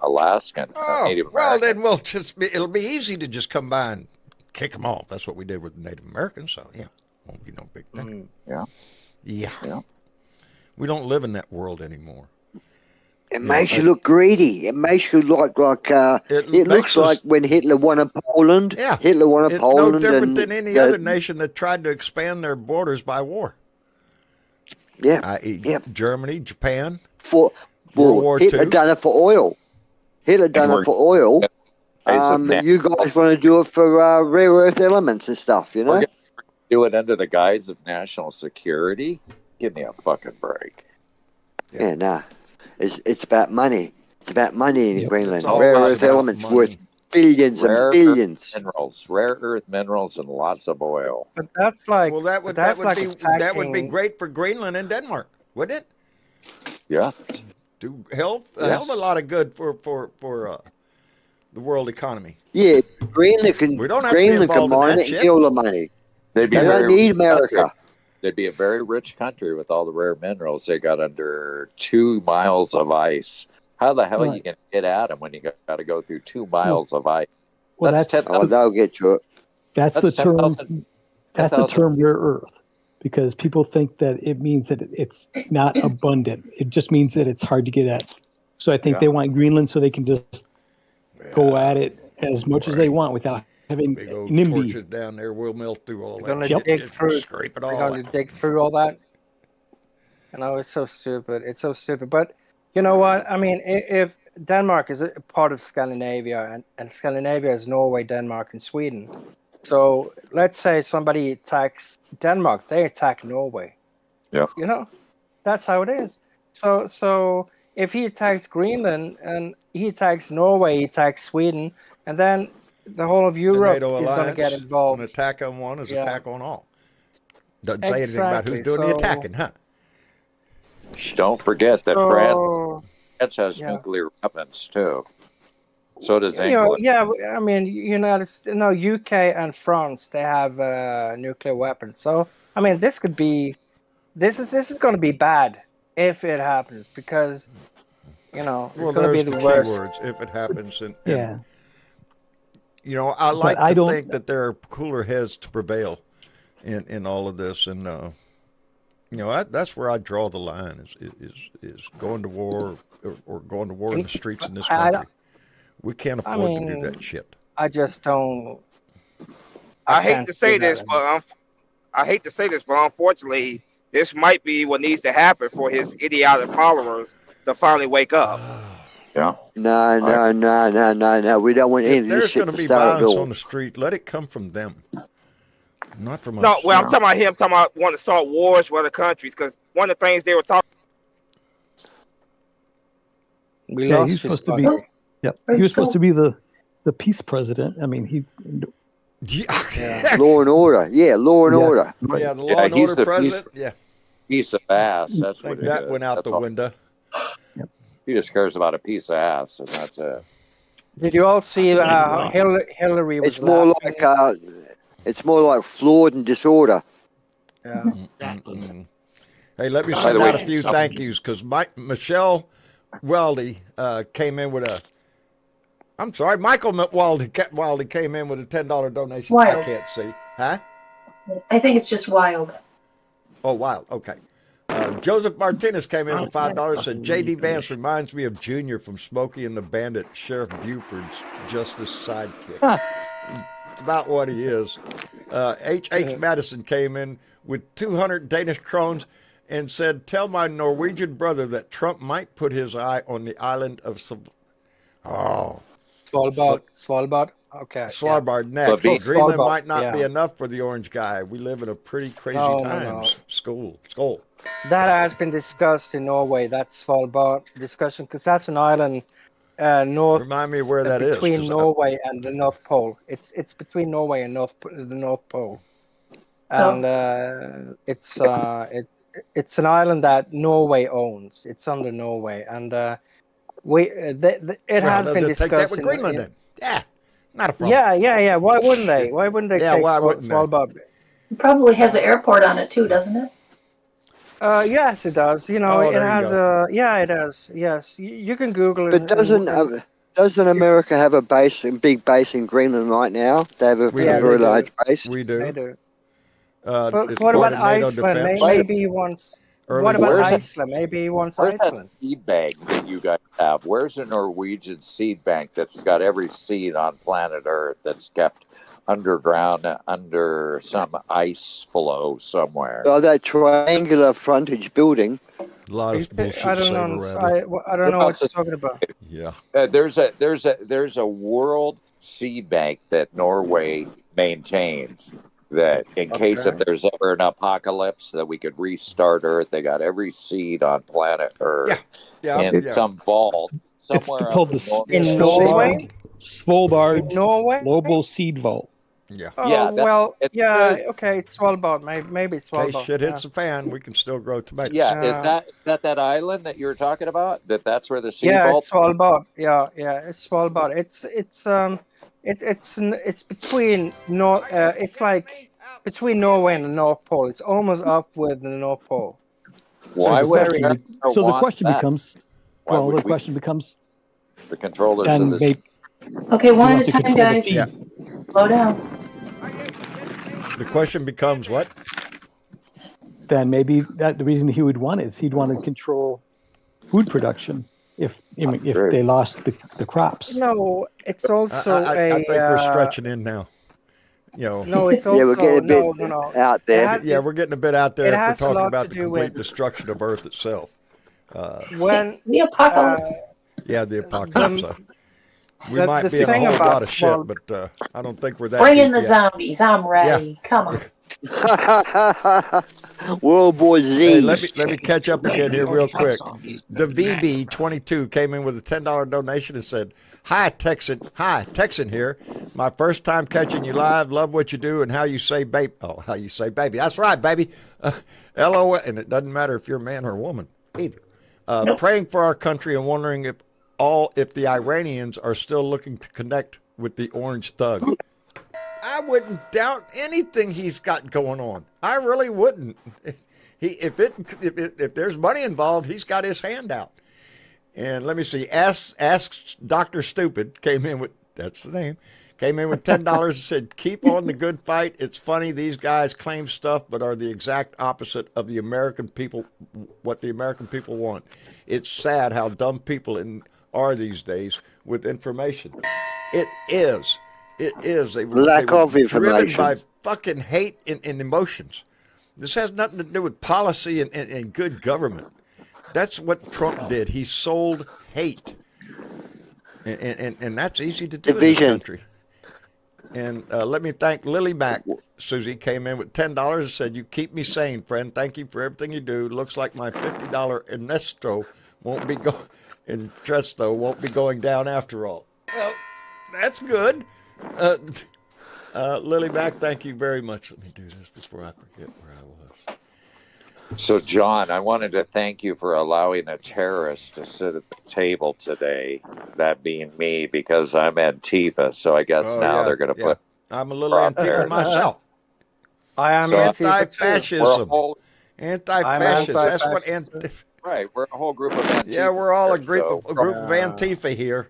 Alaskan. Native American. Then it'll be easy to just come by and kick them off. That's what we did with the Native Americans. So won't be no big thing. Yeah. We don't live in that world anymore. It makes you look greedy. It makes you look like it looks like when Hitler won Poland. Yeah, Hitler won Poland. No different than any other nation that tried to expand their borders by war. Yeah, Germany, Japan. World War Hitler done it for oil. You guys want to do it for rare earth elements and stuff, Do it under the guise of national security? Give me a fucking break. Yeah, nah. It's about money. It's about money in Greenland. Rare earth elements worth billions and billions. Rare earth minerals, and lots of oil. But that's like that would be great for Greenland and Denmark, wouldn't it? Yeah. Do hell of a lot of good for the world economy. Yeah, Greenland can. We don't have to be mine it and kill the money. They don't need America. They'd be a very rich country with all the rare minerals. They got under 2 miles of ice. How the hell are you going to get at them when you got to go through 2 miles of ice? Well, they'll get to it. That's the term. That's the term rare earth, because people think that it means that it's not abundant. It just means that it's hard to get at. So I think they want Greenland so they can just go at it as much as they want without having big old NIMBY. torches down there. We'll melt through all They're that gonna shit. dig through. Scrape it They're all going out. to dig through all that. I know, it's so stupid. It's so stupid. But you know what? I mean, if Denmark is a part of Scandinavia, and Scandinavia is Norway, Denmark, and Sweden. So let's say somebody attacks Denmark, they attack Norway. Yeah. You know, that's how it is. So if he attacks Greenland and he attacks Norway, he attacks Sweden, and then the whole of Europe is going to get involved. An attack on one is attack on all. Doesn't say anything about who's doing the attacking, huh? Don't forget that France has nuclear weapons too. So does England. I mean, UK and France, they have nuclear weapons. So I mean, this is going to be bad if it happens, because it's going to be the worst. Words, if it happens, and yeah. I like to think that there are cooler heads to prevail in all of this, and that's where I draw the line is going to war or going to war in the streets in this country. We can't afford to do that shit. I just don't. I hate to say this, but unfortunately, this might be what needs to happen for his idiotic followers to finally wake up. Yeah. No. We don't want any of this shit to start. There's going to be violence on the street. Let it come from them, not from us. No, well, I'm talking about him. I'm talking about wanting to start wars with other countries, because one of the things they were talking. He was supposed to be. Yep. He was supposed to be the peace president. I mean, he's. Law and order. Yeah, law and order. Yeah, the law and order president. Piece of ass. That's what that went out the window. Yep. He just cares about a piece of ass, and that's it. Did you all see how Hillary was? It's more like flawed and disorder. Yeah. Exactly. Hey, let me send out a few thank yous, because Michelle Weldy came in with a. I'm sorry, Michael Weldy came in with a $10 donation. Wild. I can't see. Huh? I think it's just wild. Oh, wild. Okay. Joseph Martinez came in with $5. Said J.D. Vance reminds me of Junior from Smokey and the Bandit, Sheriff Buford's Justice sidekick. It's about what he is. H.H. Madison came in with 200 Danish krones and said, "Tell my Norwegian brother that Trump might put his eye on the island of Svalbard. Okay. Svalbard next. Greenland might not be enough for the orange guy. We live in a pretty crazy times. Skull. That has been discussed in Norway. That Svalbard discussion, because that's an island north. Remind me where that is. Between Norway and the North Pole. It's between Norway and the North Pole, and it's an island that Norway owns. It's under Norway, and it has been discussed. Take that with Greenland then. Yeah, not a problem. Yeah. Why wouldn't they? Why wouldn't they take Svalbard? It probably has an airport on it too, doesn't it? Yes, it does. It has it does. Yes, you can Google it. But doesn't America have a big base in Greenland right now? They have a very large base. We do. They do. But what about Iceland? Maybe once. What about Iceland? Maybe once Iceland. That seed bank that you guys have? Where's a Norwegian seed bank that's got every seed on planet Earth that's kept underground under some ice flow somewhere? Oh, that triangular frontage building. A lot of bullshit. I don't know what you're talking about. Yeah. There's a world seed bank that Norway maintains, that in case if there's ever an apocalypse, that we could restart Earth. They got every seed on planet Earth in some vault somewhere. It's called in Norway? Svalbard Norway? Global Seed Vault. Yeah. Okay, it's Svalbard. Maybe it's Svalbard. In case shit hits the fan, we can still grow tomatoes. Yeah, is that island that you were talking about? That's where the seed vault? It's Svalbard. Yeah, it's Svalbard. It's between it's like between Norway and the North Pole. It's almost up with the North Pole. Why would the question becomes? The question becomes. The controllers of this. Okay, one at a time, guys. Yeah. Slow down. The question becomes what? Then maybe that the reason he would want is he'd want to control food production if they lost the crops. No, it's also I think we're stretching in now. No, it's also we're getting a bit out there. We're getting a bit out there if we're talking about the complete with destruction of Earth itself. When the apocalypse. The apocalypse. We might be in a whole lot of shit, but I don't think we're that. Bring in the zombies. I'm ready. Yeah. Come on. World War Z. Hey, let me catch up again here real quick. The VB22 came in with a $10 donation and said, Hi, Texan here. My first time catching you live. Love what you do and how you say baby. Oh, how you say baby. That's right, baby. LOL. And it doesn't matter if you're a man or a woman either. Nope. Praying for our country and wondering if the Iranians are still looking to connect with the orange thug. I wouldn't doubt anything he's got going on. I really wouldn't. If there's money involved, he's got his hand out. And let me see. Ask Dr. Stupid came in with $10 and said, keep on the good fight. It's funny these guys claim stuff but are the exact opposite of the American people, what the American people want. It's sad how dumb people are these days with information. It is. They were driven by fucking hate and emotions. This has nothing to do with policy and good government. That's what Trump did. He sold hate. And that's easy to do in this country. And let me thank Lily Mack. Susie came in with $10 and said, you keep me sane, friend. Thank you for everything you do. Looks like my $50 Ernesto won't be going down after all. Well, that's good. Lily Mack, thank you very much. Let me do this before I forget where I was. So, John, I wanted to thank you for allowing a terrorist to sit at the table today, that being me, because I'm Antifa. So I guess they're going to put... I'm a little Antifa myself. I am anti-fascism. Anti-fascist. That's what Antifa... Right, we're a whole group of Antifa. Yeah, we're all a group of Antifa here.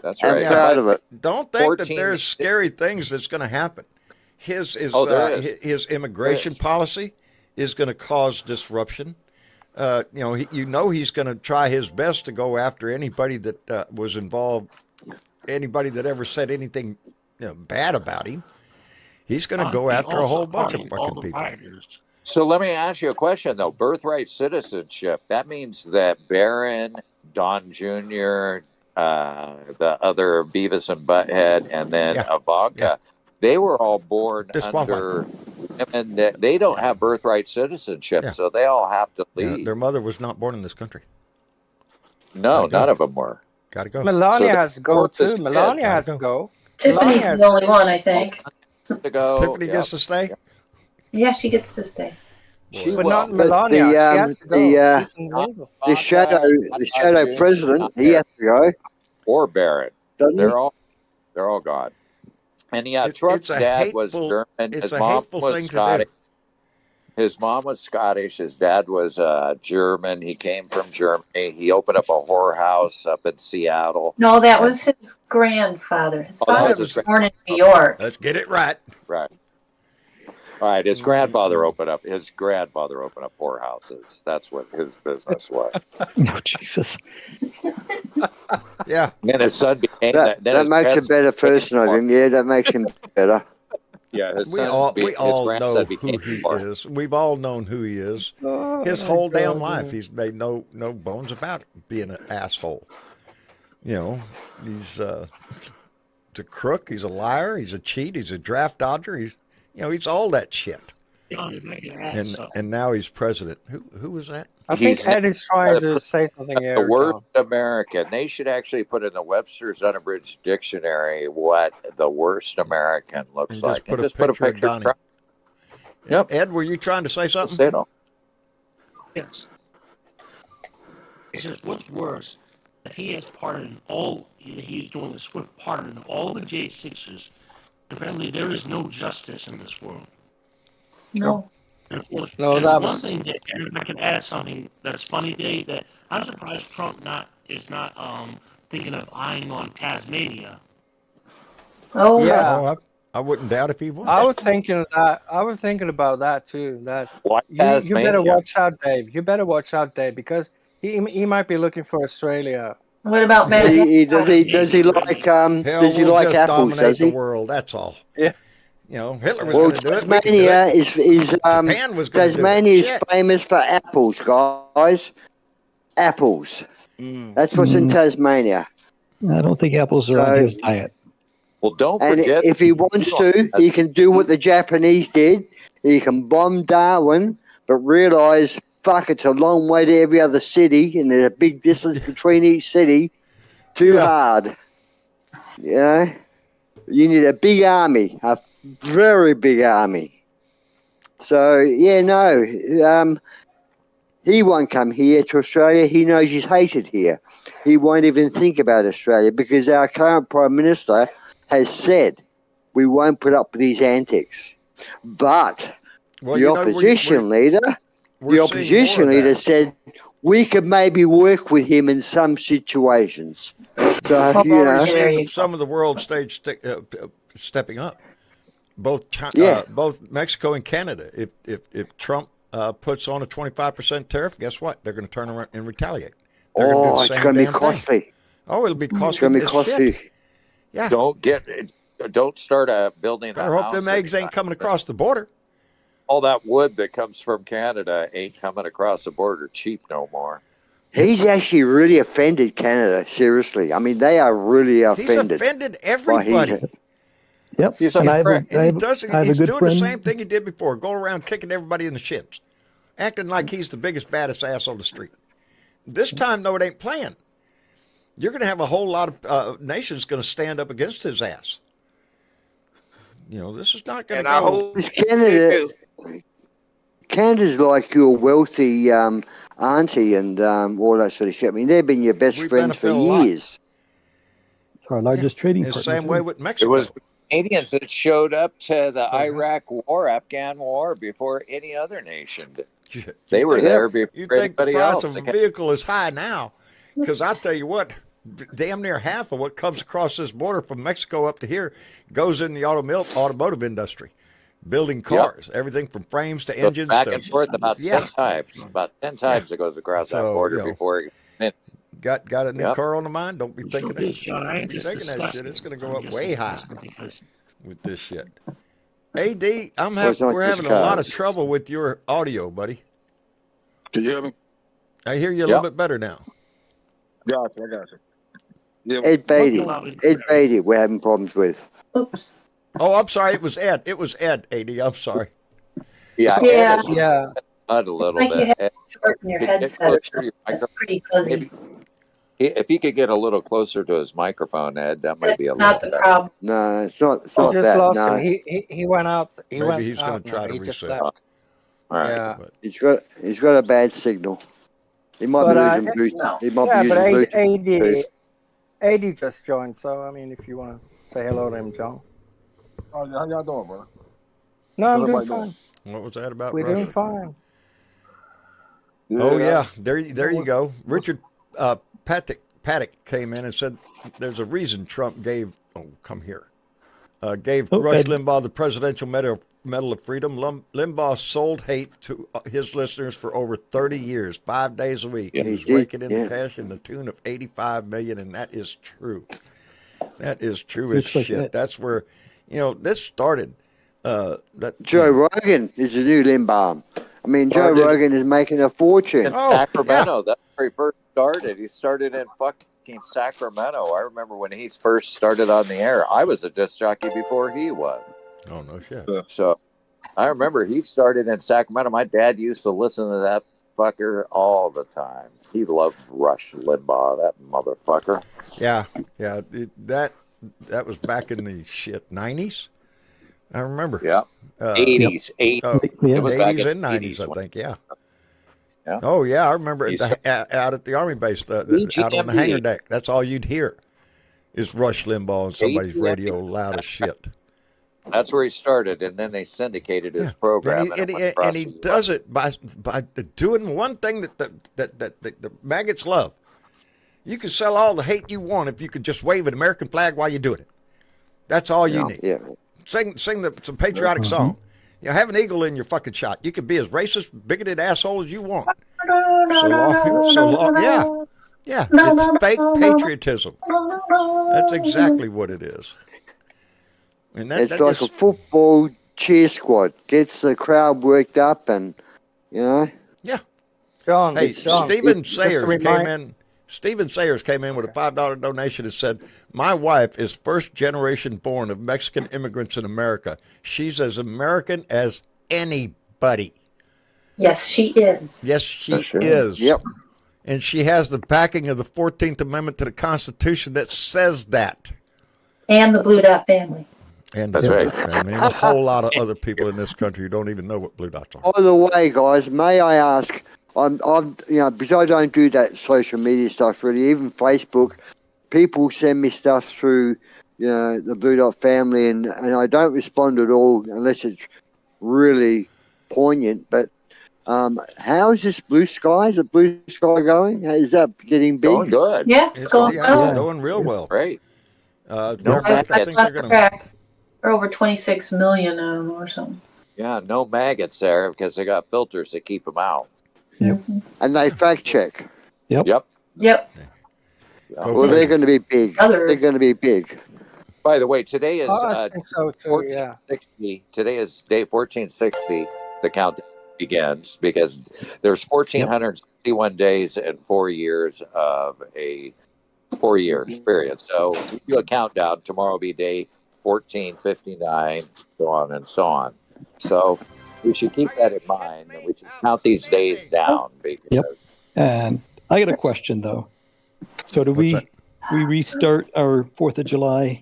That's right. I'm proud of it. Don't think that there's scary things that's going to happen. His immigration policy is going to cause disruption. He's going to try his best to go after anybody that was involved, anybody that ever said anything bad about him. He's going to go after a whole bunch of fucking people. So let me ask you a question, though. Birthright citizenship, that means that Barron, Don Jr., the other Beavis and Butthead, and then Ivanka, they were all born under... And they don't have birthright citizenship, so they all have to leave. Yeah, their mother was not born in this country. No, none of them were. Got to go. Melania has to go, too. Melania has to go. Tiffany's the only one, I think. Tiffany gets to stay? Yeah, she gets to stay. But not Melania. The shadow president, he has to go. Or Barrett. They're all gone. And Trump's dad was German. His mom was Scottish. His mom was Scottish. His dad was German. He came from Germany. He opened up a whorehouse up in Seattle. No, that was his grandfather. His father was born in New York. Let's get it right. Right. All right. His grandfather opened up whorehouses. That's what his business was. Oh, Jesus. Yeah. And then his son became that makes a better person of him. Yeah, that makes him better. Yeah, we all know who he is. We've all known who he is. His whole damn life, he's made no bones about it, being an asshole. He's a crook. He's a liar. He's a cheat. He's a draft dodger. He's all that shit. And now he's president. Who was that? I think Ed is trying to say something here. The word American. They should actually put in the Webster's Unabridged Dictionary what the worst American looks like. Just put a picture of Donnie. Yep. Ed, were you trying to say something? Say no. Yes. He says, what's worse? That he has pardoned all, he's doing a swift pardon of all the J6s. Apparently, there is no justice in this world. No. No, that was one thing that, and I can add something that's funny, Dave, that I'm surprised Trump is not thinking of eyeing on Tasmania. Oh, Yeah. Oh, I wouldn't doubt if he was. I was thinking of that. I was thinking about that too. That Why you better Tasmania? watch out, Dave. You better watch out, Dave, because he might be looking for Australia. what about Does Madagascar? he like Hell, does he we'll like just apples? dominate Does the he? world. That's all. Yeah. You know, Hitler was Well, going to do it. We could do Tasmania it. is Japan was going to do it. Tasmania is Shit. famous for apples, guys. Apples. That's what's in Tasmania. I don't think apples are on his diet. Well, don't And forget. if he wants to, he can do what the Japanese did. He can bomb Darwin, but realise, fuck, it's a long way to every other city, and there's a big distance between each city. Too hard. Yeah. You need a big army, a very big army. So, yeah, no. He won't come here to Australia. He knows he's hated here. He won't even think about Australia because our current Prime Minister has said we won't put up with these antics. But the opposition leader said we could maybe work with him in some situations. So I've already seen some of the world stage stepping up. Both Mexico and Canada. If Trump puts on a 25% tariff, guess what? They're going to turn around and retaliate. It's going to be costly. Thing. Oh, it'll be costly. It's going to be costly. Shit. Yeah. Don't start building. I hope them eggs ain't coming across the border. All that wood that comes from Canada ain't coming across the border cheap no more. He's actually really offended Canada. Seriously, I mean they are really offended. He's offended everybody. Yep. He's doing the same thing he did before. Go around kicking everybody in the shins, acting like he's the biggest, baddest ass on the street. This time, though, it ain't playing. You're going to have a whole lot of nations going to stand up against his ass. You know, this is not going to go. Canada's like your wealthy auntie and all that sort of shit. I mean, they've been your best friends for years. It's our largest trading partner. The same way with Mexico. It was the Canadians that showed up to the Iraq War, Afghan War, before any other nation did. They were there before anybody else. You think the price of a vehicle is high now? Because I'll tell you what, damn near half of what comes across this border from Mexico up to here goes in the automotive industry. Building cars, everything from frames to engines. Back and forth about 10 times. About 10 times it goes across that border before it got a new car on the mind. Don't be thinking that shit. It's going to go up way high with this shit. AD, we're having a lot of trouble with your audio, buddy. Can you hear me? I hear you a little bit better now. Gotcha, I got you. Ed Beatty, we're having problems with. Oops. Oh, I'm sorry. It was Ed, AD. I'm sorry. Yeah. A little like bit. You have shorten your headset. That's pretty fuzzy. If he could get a little closer to his microphone, Ed, that might be a not little the better. problem. No, it's not I just lost no. him. He went out. Maybe he's going to try to reset. All right. Yeah. He's got a bad signal. He might be losing boost. He might be using boost. AD just joined, so I mean, if you want to say hello to him, John. How y'all doing, brother? No, I'm doing fine. What was that about? We're Russia? doing fine. Oh yeah, there you go. Richard Paddock came in and said there's a reason Trump gave Rush Limbaugh the Presidential Medal of Freedom. Limbaugh sold hate to his listeners for over 30 years, 5 days a week. He was raking in the cash in the tune of $85 million, and that is true. That is true as shit. That's where, this started. Joe Rogan is a new Limbaugh. I mean, Joe Rogan is making a fortune. In Sacramento, that's where he first started. He started in fucking Sacramento. I remember when he first started on the air. I was a disc jockey before he was. Oh, no shit. So I remember he started in Sacramento. My dad used to listen to that fucker all the time. He loved Rush Limbaugh, that motherfucker. Yeah. That was back in the 90s. I remember. Yeah. 80s. It was 80s and 90s, I think. Yeah. Oh, yeah. I remember out at the Army base, out on the hangar deck. That's all you'd hear is Rush Limbaugh on somebody's radio loud as shit. That's where he started, and then they syndicated his program. And he does it by doing one thing that the maggots love. You can sell all the hate you want if you could just wave an American flag while you're doing it. That's all you need. Yeah. Sing some patriotic song. You know, have an eagle in your fucking shot. You can be as racist, bigoted asshole as you want. So long, yeah. It's fake patriotism. That's exactly what it is. And It's like a football cheer squad. Gets the crowd worked up, and you know. Yeah. John. Hey, John, Stephen Sayers came in. Stephen Sayers came in with a $5 donation and said, "My wife is first generation born of Mexican immigrants in America. She's as American as anybody." Yes, she is. Yes, she is. Yep. And she has the backing of the 14th Amendment to the Constitution that says that. And the Blue Dot family. And That's right. I mean, a whole lot of other people in this country who don't even know what blue dots are. By the way, guys, may I ask? I'm, because I don't do that social media stuff really. Even Facebook, people send me stuff through, the Blue Dot family, and I don't respond at all unless it's really poignant. But how is this Blue Sky? Is the Blue Sky going? Is that getting big? Going good. Yeah, it's going well. It's going real well. Great. I think they're going to. They're over 26 million or something. Yeah, no maggots there because they got filters that keep them out. Yep. And they fact check. Yep. Well, they're going to be big. They're going to be big. By the way, today is I think so too, 1460. Today is day 1460. The countdown begins because there's 1461 days and 4 years of a 4 years period. So we do a countdown. Tomorrow will be day 1459, so on and so on. So we should keep that in mind, and we should count these days down. Because And I got a question though. So do we restart our 4th of July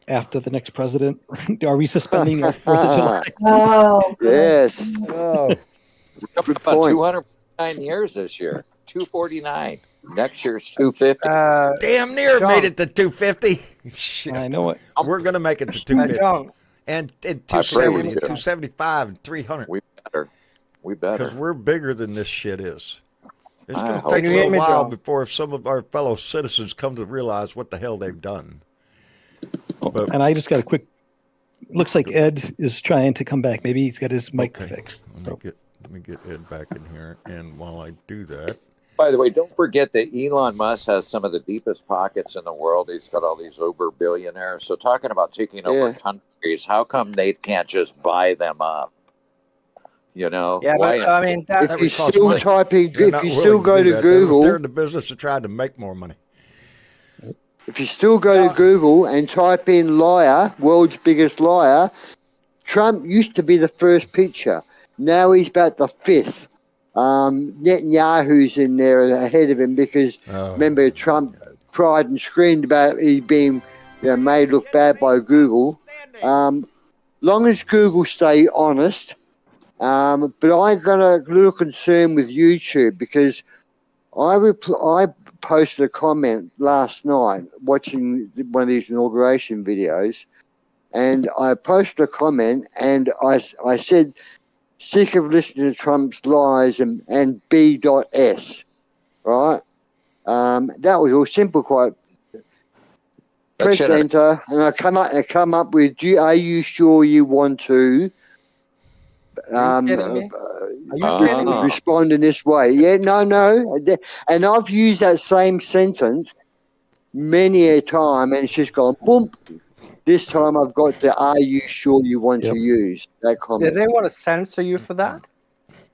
after the next president? Are we suspending our 4th of July? Oh, yes. Oh, good about point. 249 years this year. 249. Next year's 250. Damn near made it to 250. Shit. I know it. We're going to make it to 250. John. And 270 and 275 and 300. We better. Because we're bigger than this shit is. It's going to hope take a so. little while before some of our fellow citizens come to realize what the hell they've done. But, And I just got a quick. Looks like Ed is trying to come back. Maybe he's got his mic fixed. let me get Ed back in here. And while I do that. By the way, don't forget that Elon Musk has some of the deepest pockets in the world. He's got all these uber billionaires. So talking about taking over countries, how come they can't just buy them up? Yeah, but I mean, if you still typing, if you still go to Google, they're in the business of trying to make more money. If you still go to Google and type in liar, world's biggest liar, Trump used to be the first picture. Now he's about the 5th. Netanyahu's in there ahead of him because remember Trump cried and screamed about he being made look bad by Google. Long as Google stay honest, but I got a little concern with YouTube because I posted a comment last night watching one of these inauguration videos, and I posted a comment and I said, sick of listening to Trump's lies and B.S. Right? That was all simple quite. Press enter and I come up with are you sure you want to respond in this way? Yeah, no. And I've used that same sentence many a time and it's just gone boom. This time I've got the are you sure you want to use that comment. Did they want to censor you for that?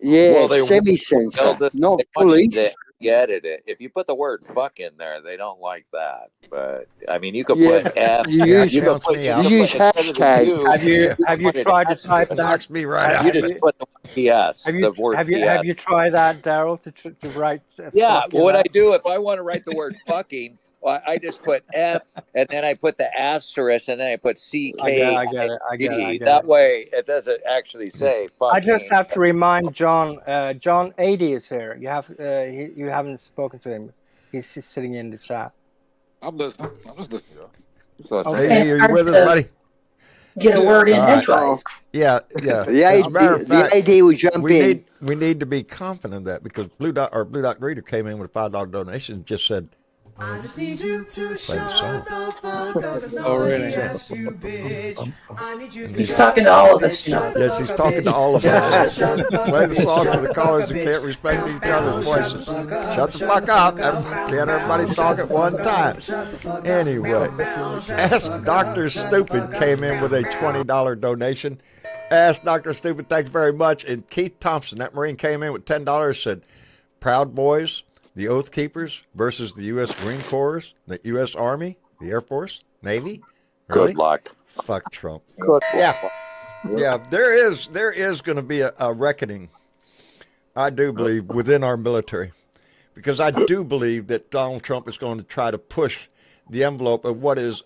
Yeah, semi-censor, not fully. You edit it. If you put the word fuck in there, they don't like that. But I mean, you could put F. You use hashtag. Have you tried to type that? Knocks me right out. You just put the PS. Have you tried that, Daryl, to write? Yeah. What I do if I want to write the word fucking, well, I just put F and then I put the asterisk and then I put CK. I get it. That way it doesn't actually say fucking. I just have to remind John. John 80 is here. You haven't spoken to him. He's sitting in the chat. I'm listening. I'm just listening, y'all. Hey, are you with us, buddy? Get a word in edgewise. Yeah. The AD will jump in. We need to be confident of that because Blue Dot Reader came in with a $5 donation and just said, I just need you to Play the song. Oh, really? He's talking to all of us, you know. Yes, he's talking to all of us. Play the song for the callers who can't respect each other's voices. Shut the fuck up. Can't everybody talk at one time. Anyway, Ask Dr. Stupid came in with a $20 donation. Ask Dr. Stupid, thank you very much. And Keith Thompson, that Marine, came in with $10, said, Proud Boys, the Oath Keepers versus the U.S. Marine Corps, the U.S. Army, the Air Force, Navy. Really? Good luck. Fuck Trump. Good Yeah. luck. Yeah, there is going to be a reckoning, I do believe, within our military. Because I do believe that Donald Trump is going to try to push the envelope of what is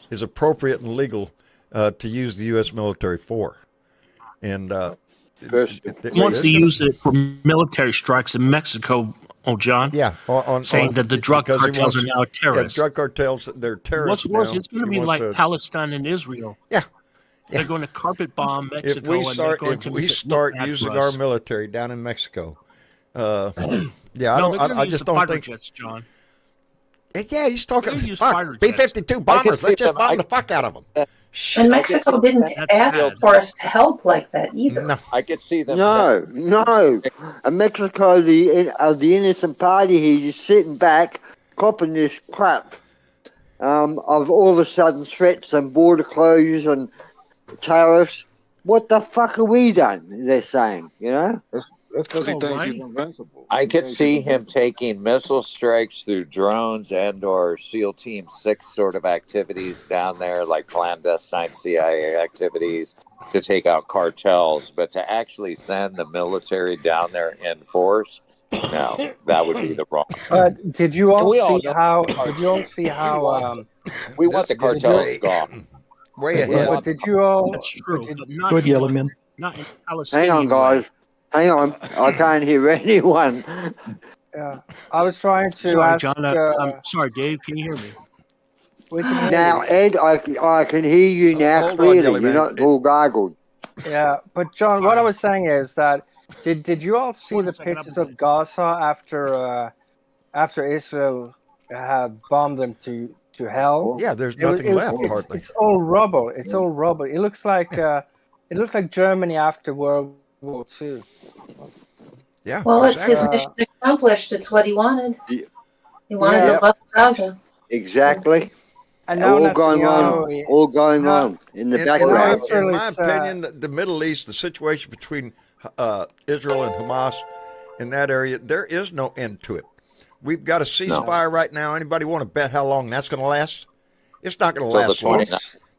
appropriate and legal to use the U.S. military for. And he wants to use it for military strikes in Mexico, John. Yeah. Saying that the drug cartels are now terrorists. Yeah, drug cartels, they're terrorists. What's worse, now. it's going to be like Palestine and Israel. Yeah. They're going to carpet bomb Mexico. If we start using our military down in Mexico, I just don't think. Jets, John. Yeah, he's talking B-52 bombers. Let's just bomb the fuck out of them. And Mexico didn't ask for us to help like that either. No. I could see them. No. And Mexico, the innocent party here, just sitting back, copping this crap of all of a sudden threats and border closures and tariffs. What the fuck are we done? They're saying, you know. That's because he thinks he's invincible. I could see him taking missile strikes through drones and/or SEAL Team 6 sort of activities down there, like clandestine CIA activities to take out cartels. But to actually send the military down there in force, no, that would be the wrong. Did you all see how? Did you all see how? We want the cartels gone. Way ahead. But did you all? That's true. Good, Yellowman. Not in Palestine. Hang on, guys. Hang on. I can't hear anyone. Yeah, I was trying to Sorry, ask. John. I'm sorry, Dave. Can you hear me? We can hear Now, you. Ed, I can hear you now Hold on, clearly. Yellow You're Man. not all gargled. Yeah, but John, what I was saying is that did you all see One the second, pictures of Gaza after Israel had bombed them to hell? Yeah, there's nothing left, hardly. It's all rubble. It's all rubble. It looks like Germany after World War II. Yeah. Well, it's his mission accomplished. It's what he wanted. He wanted to love Gaza. Exactly. And now all going on in the background. In my opinion, the Middle East, the situation between Israel and Hamas in that area, there is no end to it. We've got a ceasefire right now. Anybody want to bet how long that's going to last? It's not going to last long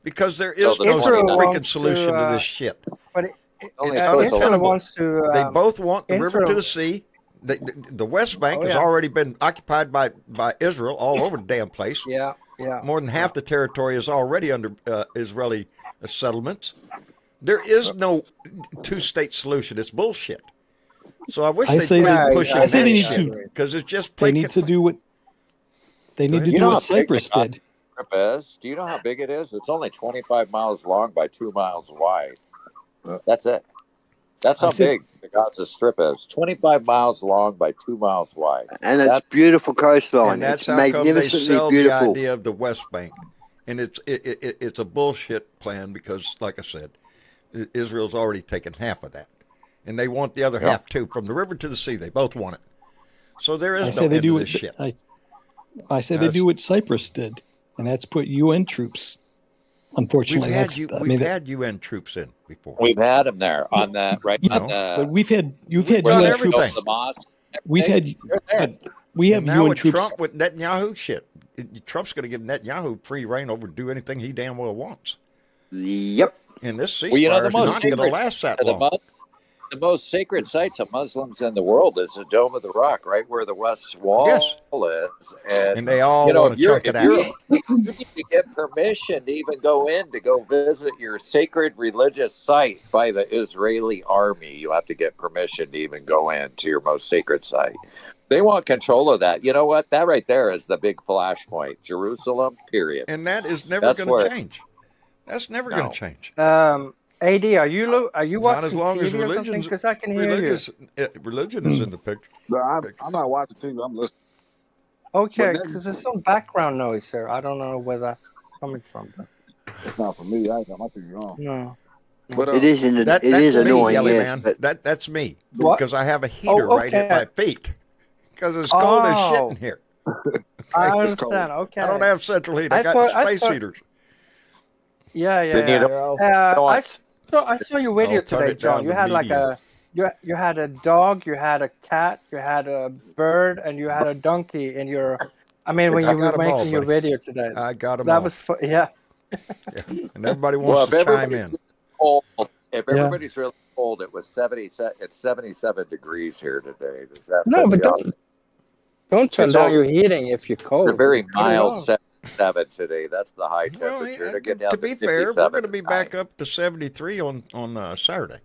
because there is no freaking solution to this shit. But Israel wants to. They both want the river to the sea. The West Bank has already been occupied by Israel all over the damn place. Yeah. More than half the territory is already under Israeli settlements. There is no two-state solution. It's bullshit. So I wish they'd quit pushing that shit because it's just. They need to do what Cyprus did. Do you know how big it is? It's only 25 miles long by 2 miles wide. That's it. That's how big the Gaza Strip is. 25 miles long by 2 miles wide. And it's beautiful coastline. And that's it's how come they magnificently sell beautiful. the idea of the West Bank. And it's a bullshit plan because, like I said, Israel's already taken half of that. And they want the other half, too. From the river to the sea, they both want it. So there is no end to this shit. I say they do what Cyprus did, and that's put UN troops. Unfortunately, we've had UN troops in before. We've had them there on that, right? But you've had UN troops. We have now UN with troops. Trump with Netanyahu shit. Trump's going to give Netanyahu free reign over do anything he damn well wants. Yep. And this ceasefire is not going to last that long. The most sacred site to Muslims in the world is the Dome of the Rock, right where the West Wall is. And they all want to chunk it out. You need to get permission to even go visit your sacred religious site by the Israeli army. You have to get permission to even go in to your most sacred site. They want control of that. You know what? That right there is the big flashpoint. Jerusalem, period. And that is never going to change. That's never going to change. AD, are you Not as watching long as TV or something? Because I can hear you. Religion is in the picture. No, I'm not watching TV. I'm listening. Okay, because there's some background noise there. I don't know where that's coming from. It's not for me. I ain't got my TV on. No. But it is annoying. Yelly Yes, Man. but That's me What? because I have a heater right at my feet because it's cold as shit in here. I understand. Okay. I don't have central heat. I got space heaters. Yeah. I saw your video today, John. You had like you had a dog, you had a cat, you had a bird, and you had a donkey in your. I mean, when you were making your video today. I got them all. That was yeah. And everybody wants to chime in. Cold, if everybody's really cold, it was 77 degrees here today. Does that but don't turn down your heating if you're cold. It's a very mild 77 today. That's the high temperature. To be fair, we're going to be back up to 73 on Saturday.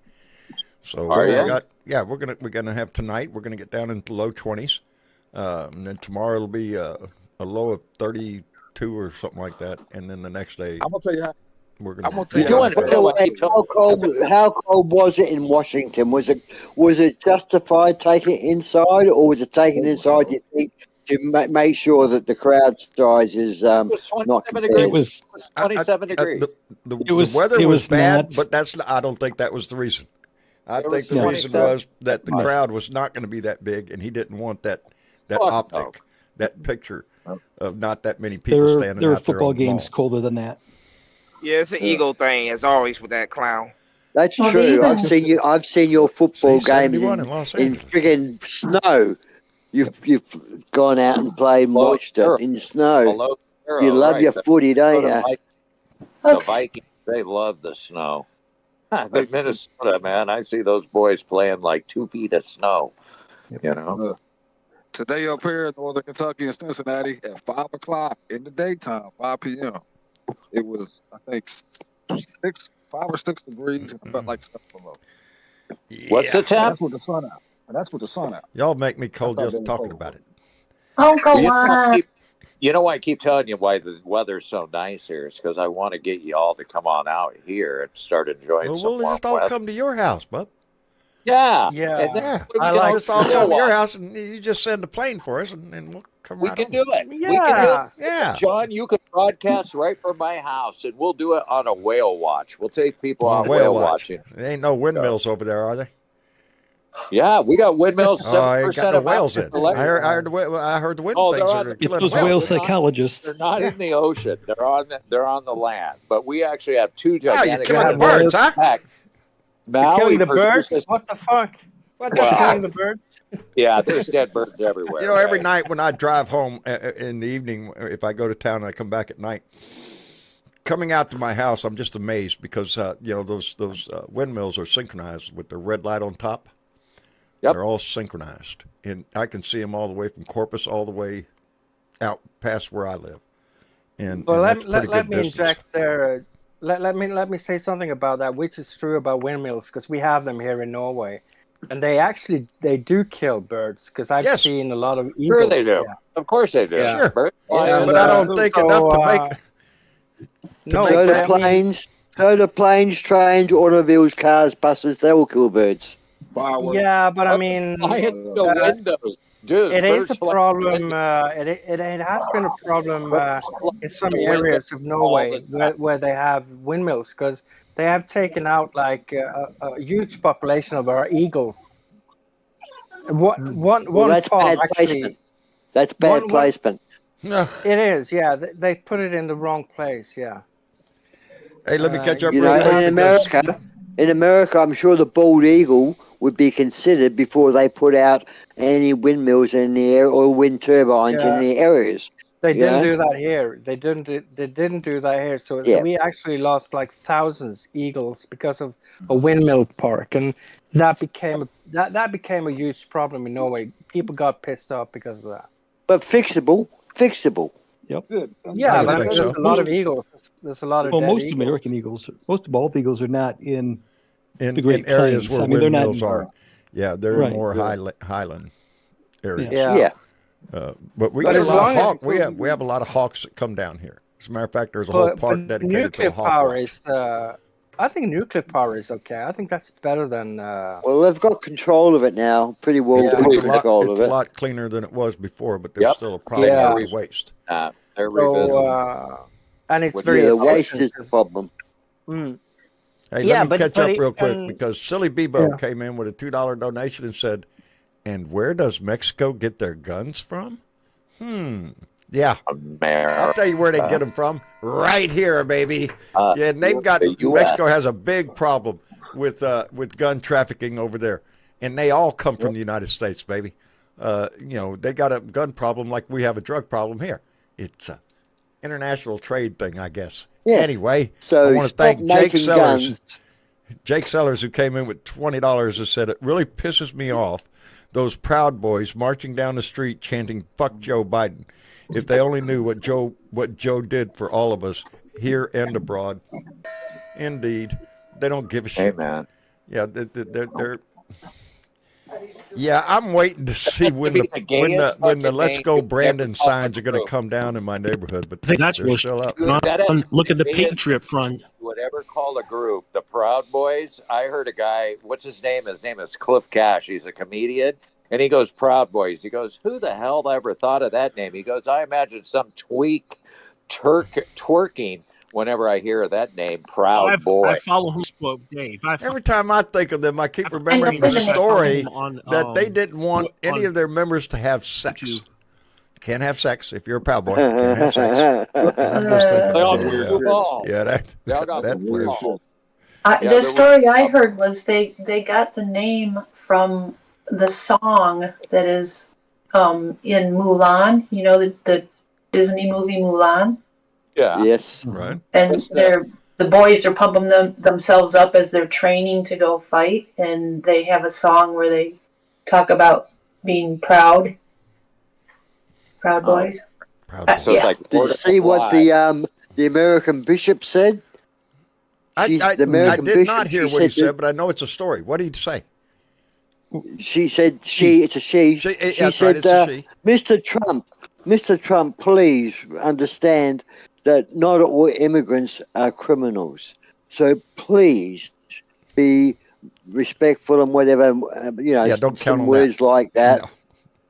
So we're gonna have tonight. We're gonna get down into low 20s, and then tomorrow it'll be a low of 32 or something like that, and then the next day. I'm gonna tell you how. How cold was it in Washington? Was it justified taking it inside, or was it taken inside? You think to make sure that the crowd size is not? It was 27 degrees. The weather was bad, but I don't think that was the reason. I think the reason was that the crowd was not going to be that big, and he didn't want that optic, that picture of not that many people standing out there. There are football games colder than that. Yeah, it's an ego thing, as always, with that clown. That's true. I've seen your football games in friggin' snow. You've gone out and played and watched it in snow. You love your footy, don't you? The Vikings, they love the snow. Minnesota, man, I see those boys playing like 2 feet of snow. You know. Today up here in Northern Kentucky and Cincinnati at 5 o'clock in the daytime, 5 p.m. It was, I think, 5 or 6 degrees, and it felt like 7 below. Yeah. What's the temp? That's with the sun out. That's with the sun out. Y'all make me cold just talking about it. Oh, go on. You know why I keep telling you why the weather's so nice here? It's because I want to get you all to come on out here and start enjoying some warm we'll just all weather. come to your house, bub. Yeah. And then we just all come to your house, and you just send a plane for us, and we'll come We right can on. do it. Yeah. We can do it. Yeah. John, you can broadcast right from my house, and we'll do it on a whale watch. We'll take people on whale watching. There ain't no windmills over there, are there? Yeah, we got windmills. 7% got the of whales in. I heard the wind things are killing those whale psychologists. They're not in the ocean. They're on the land. But we actually have 2 gigantic. You're killing the birds, huh? You're killing the birds? What the fuck? Killing the birds? Yeah, there's dead birds everywhere. You know, every night when I drive home in the evening, if I go to town and I come back at night, coming out to my house, I'm just amazed because those windmills are synchronized with the red light on top. Yep. They're all synchronized, and I can see them all the way from Corpus all the way out past where I live. And that's pretty good me distance. inject there. Let me say something about that, which is true about windmills, because we have them here in Norway, and they do kill birds. Because I've seen a lot of eagles. Sure, they do. Yeah. Of course, they do. Sure. Birds, but I don't think enough to make. Soda planes, trains, automobiles, cars, buses, they all kill birds. Yeah, but I mean, the windows, dude. It is a problem. It has been a problem in some areas of Norway where they have windmills, because they have taken out like a huge population of our eagle. One farm actually. That's bad placement. It is, yeah. They put it in the wrong place, yeah. Hey, let me catch up. In America, I'm sure the bald eagle would be considered before they put out any windmills in the air or wind turbines in the areas. They didn't do that here. They didn't do that here. So we actually lost like thousands eagles because of a windmill park, and that became a huge problem in Norway. People got pissed off because of that. But fixable. Yep. Yeah, but there's a lot of eagles. There's a lot of most eagles. American eagles, most bald eagles are not in the in areas where windmills are. Yeah, they're Right. more highland areas. Yeah. But we get a lot of hawks. We have a lot of hawks that come down here. As a matter of fact, there's a whole park dedicated to the hawk. I think nuclear power is okay. I think that's better than. Well, they've got control of it now. Pretty well It's good a control of it. It's a lot cleaner than it was before, but there's still a problem with the waste. They're revisiting. And it's Which very the efficient. waste is the problem. Mm. Hey, let me catch up real quick because Silly Bebo came in with a $2 donation and said, "And where does Mexico get their guns from?" Yeah, America. I'll tell you where they get them from. Right here, baby. Yeah, and they've got Mexico has a big problem with gun trafficking over there, and they all come from the United States, baby. They got a gun problem like we have a drug problem here. It's a international trade thing, I guess. Yeah. Anyway, so I want to thank Jake Sellers. Guns. Jake Sellers, who came in with $20, has said it really pisses me off. Those Proud Boys marching down the street chanting "Fuck Joe Biden." If they only knew what Joe did for all of us here and abroad. Indeed, they don't give a shit. Hey, man. Yeah, they're. Yeah, I'm waiting to see when the "Let's Go Brandon" signs are going to come down in my neighborhood, but they're still up. Look at the Patriot Front. Whatever call a group, the Proud Boys. I heard a guy. What's his name? His name is Cliff Cash. He's a comedian. And he goes, Proud Boys. He goes, who the hell ever thought of that name? He goes, I imagine some tweak twerking whenever I hear that name, Proud Boy. I follow him, Dave. Every time I think of them, I keep remembering the story that they didn't want any of their members to have sex. Can't have sex if you're a Proud Boy. Can't have sex. I'm just thinking, that flares. The story I heard was they got the name from the song that is in Mulan, the Disney movie Mulan. Yeah. Yes. Right. And the boys are pumping themselves up as they're training to go fight, and they have a song where they talk about being proud boys. So it's like, did you see what the American bishop said? I did not hear what he said, but I know it's a story. What did he say? She said, it's a she. She said, Mr. Trump, please understand that not all immigrants are criminals. So please be respectful and whatever, don't count on words that. like that. No.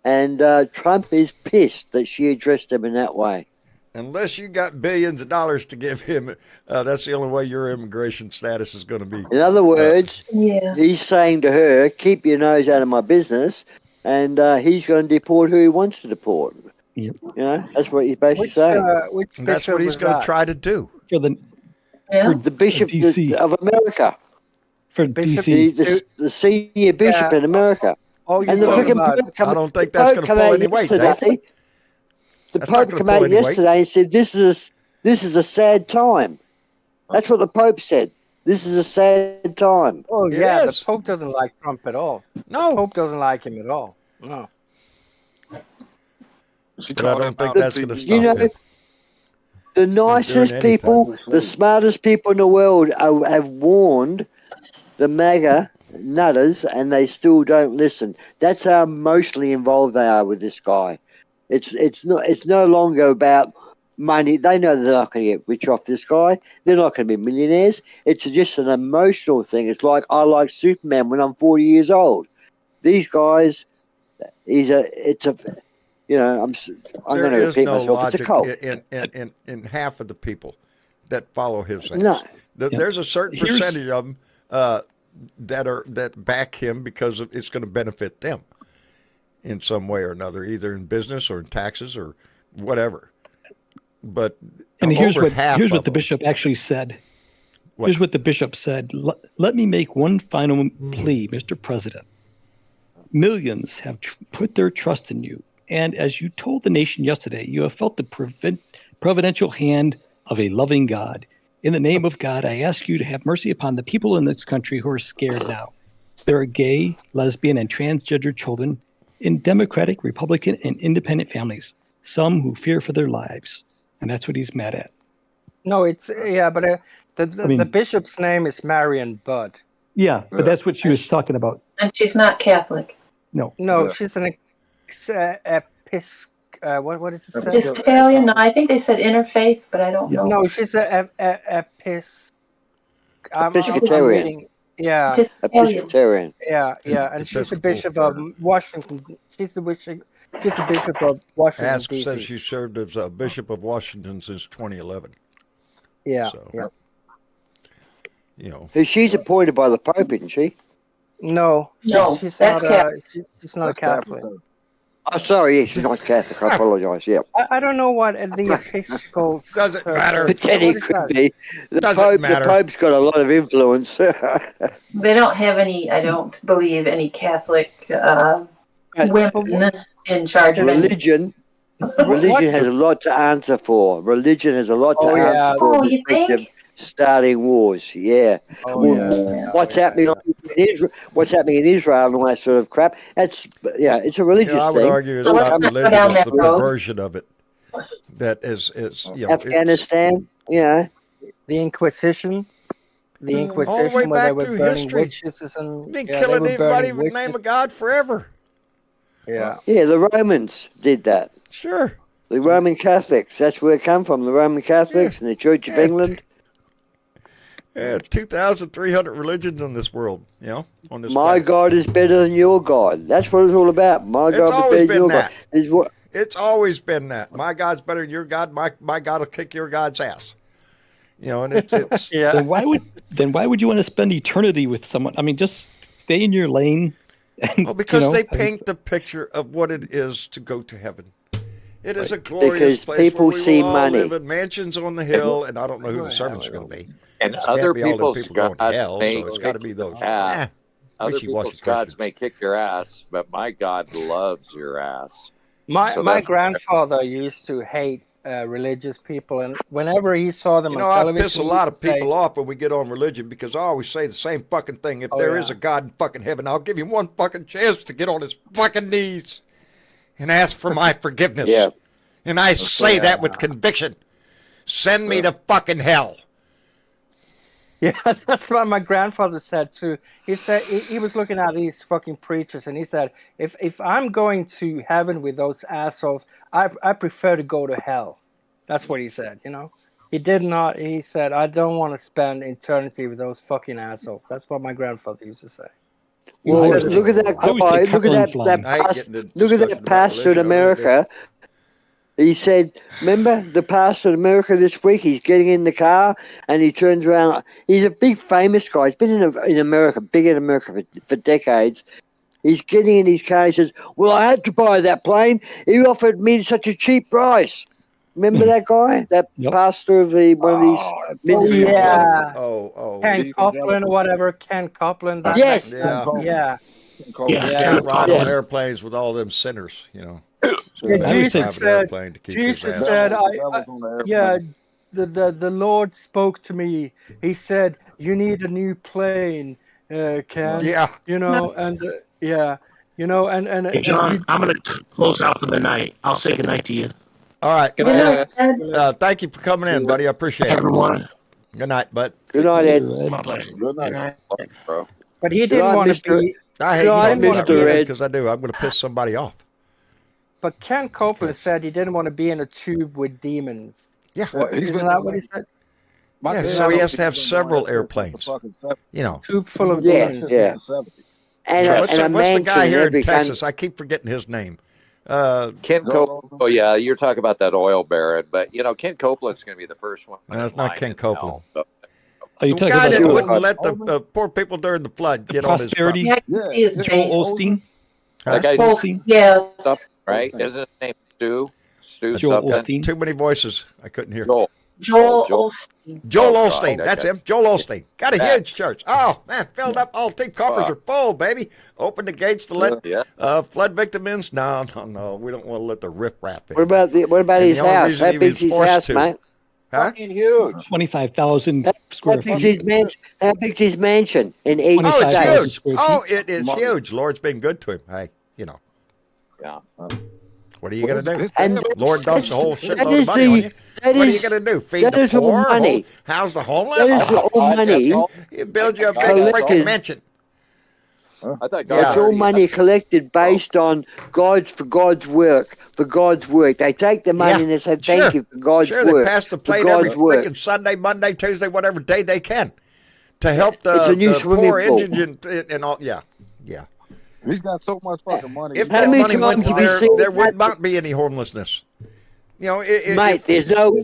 And Trump is pissed that she addressed him in that way. Unless you got billions of dollars to give him, that's the only way your immigration status is going to be. In other words, he's saying to her, keep your nose out of my business, and he's going to deport who he wants to deport. Yep. That's what he's basically saying. That's what he's going to try to do. For the Bishop of America. For DC. The senior bishop in America. And the freaking Pope I don't think that's going to pull any weight, Dave. The Pope came out yesterday and said, this is a sad time. That's what the Pope said. This is a sad time. Oh, yeah, the Pope doesn't like Trump at all. No. The Pope doesn't like him at all. No. But I don't think that's going to stop him. The nicest people, the smartest people in the world have warned the MAGA nutters, and they still don't listen. That's how emotionally involved they are with this guy. It's no longer about money. They know they're not going to get rich off this guy. They're not going to be millionaires. It's just an emotional thing. It's like I like Superman when I'm 40 years old. These guys, I'm going to repeat myself. It's a cult. In half of the people that follow his ass. No. There's a certain percentage of them that back him because it's going to benefit them in some way or another, either in business or in taxes or whatever. But here's what the bishop actually said. Here's what the bishop said. Let me make one final plea, Mr. President. Millions have put their trust in you. And as you told the nation yesterday, you have felt the providential hand of a loving God. In the name of God, I ask you to have mercy upon the people in this country who are scared now. There are gay, lesbian, and transgender children in Democratic, Republican, and independent families, some who fear for their lives. And that's what he's mad at. No, but the bishop's name is Marion Budd. Yeah, but that's what she was talking about. And she's not Catholic. No, she's an what is it? Episcopalian? No, I think they said interfaith, but I don't know. No, she's a I'm Episcopalian. reading. Yeah, Episcopalian. Yeah, and she's the bishop of Washington. She's the bishop of Washington Ask D.C. says she served as a bishop of Washington since 2011. Yeah, so, She's appointed by the Pope, isn't she? No, she's that's not. Catholic. She's not Catholic. Oh, sorry, she's not Catholic. I apologise. Yeah. I don't know what the Episcopal doesn't matter. But then it could be. The Pope's got a lot of influence. They don't have any. I don't believe any Catholic women in charge of religion. Religion has a lot to answer for. Religion has a lot to answer for. You think? Starting wars, what's happening in Israel? What's happening in Israel and all that sort of crap? It's a religious thing. I would argue it's not religion; it's the perversion of it that is Afghanistan. The Inquisition. The Inquisition, all the way where back they were through burning history. witches and been killing anybody in the name of God forever. Yeah, the Romans did that. Sure, the Roman Catholics. That's where it come from. The Roman Catholics and the Church of England. 2,300 religions in this world, on this My planet. God is better than your God. That's what it's all about. My God is better than your God. It's always been that. My God's better than your God. My God will kick your God's ass. And it's Then why would you want to spend eternity with someone? I mean, just stay in your lane. And, because they paint the picture of what it is to go to heaven. It is a glorious place people where we see will all money. live in mansions on the hill, and I don't know who the servants are going to be. And It other can't be all them people's people going to gods hell, may so it's got to be those. other wishy-washy people's gods Christians. may kick your ass, but my God loves your ass. my grandfather used to hate religious people, and whenever he saw them on television, I piss a lot of people off when we get on religion because I always say the same fucking thing. If there is a God in fucking heaven, I'll give him one fucking chance to get on his fucking knees and ask for my forgiveness. Yeah. And I say that with conviction. Send me to fucking hell. Yeah, that's what my grandfather said too. He said he was looking at these fucking preachers, and he said, "If I'm going to heaven with those assholes, I prefer to go to hell." That's what he said. He did not. He said, "I don't want to spend eternity with those fucking assholes." That's what my grandfather used to say. Well, look at that guy. Look at that pastor in America. He said, remember the pastor in America this week? He's getting in the car and he turns around. He's a big famous guy. He's been in America, big in America for decades. He's getting in his car. He says, well, I had to buy that plane. He offered me such a cheap price. Remember that guy? That pastor of one of these ministries? Yeah. Oh. Ken Copeland or whatever. Ken Copeland. Yes. Yeah. Can't ride on airplanes with all them sinners, Jesus said, the Lord spoke to me. He said, you need a new plane, Ken. Yeah. And Hey, John, I'm going to close out for the night. I'll say goodnight to you. All right. Good night, Ed. Thank you for coming in, buddy. I appreciate it. Everyone. Good night, bud. Good night, Ed. My pleasure. Good night, bro. But he didn't want to be. I hate Mr. Ed. because I do. I'm going to piss somebody off. But Ken Copeland said he didn't want to be in a tube with demons. Yeah. Isn't that what he said? So he has to have several airplanes. Tube full of demons. Yeah. What's the guy here in Texas? I keep forgetting his name. Ken Copeland. Oh yeah, you're talking about that oil baron, but Ken Copeland's going to be the first one. No, it's not Ken Copeland. Are you the talking guy about that wouldn't let the poor people during the flood get on his prosperity? Yeah, I can see his face. Joel Osteen? That guy's Osteen, yes. right? Isn't his name Stu? Joel something? Osteen. Too many voices. I couldn't hear. Joel Osteen. Joel Oh, Osteen. God, That's okay. him. Joel Osteen. Got a huge church. Oh, man. Filled up. All 10 coffers are full, baby. Open the gates to let flood victims in. No. We don't want to let the riffraff in. What about his house? How big's his house, mate? Huh? Fucking huge. 25,000 square feet. How big's his mansion in each Oh, it's state? huge. Oh, it is huge. Lord's been good to him. Hey, Yeah. What are you going to do? And Lord dumps a whole shitload of is money on you. that What are is- you going to do? Feed that the is all poor? money. House the homeless? That is all money. You build you a big Collected. freaking mansion. I thought Yeah. It's all money collected based on God's work. They take the money and they say thank you for God's Sure, work. they pass the for plate every God's work. freaking Sunday, Monday, Tuesday, whatever day they can. to help It's a new the swimming poor pool. indigent and all. Yeah. He's got so much fucking money. If How that many money went times to have you there, seen there would that? not be any homelessness. You know, Mate, there's no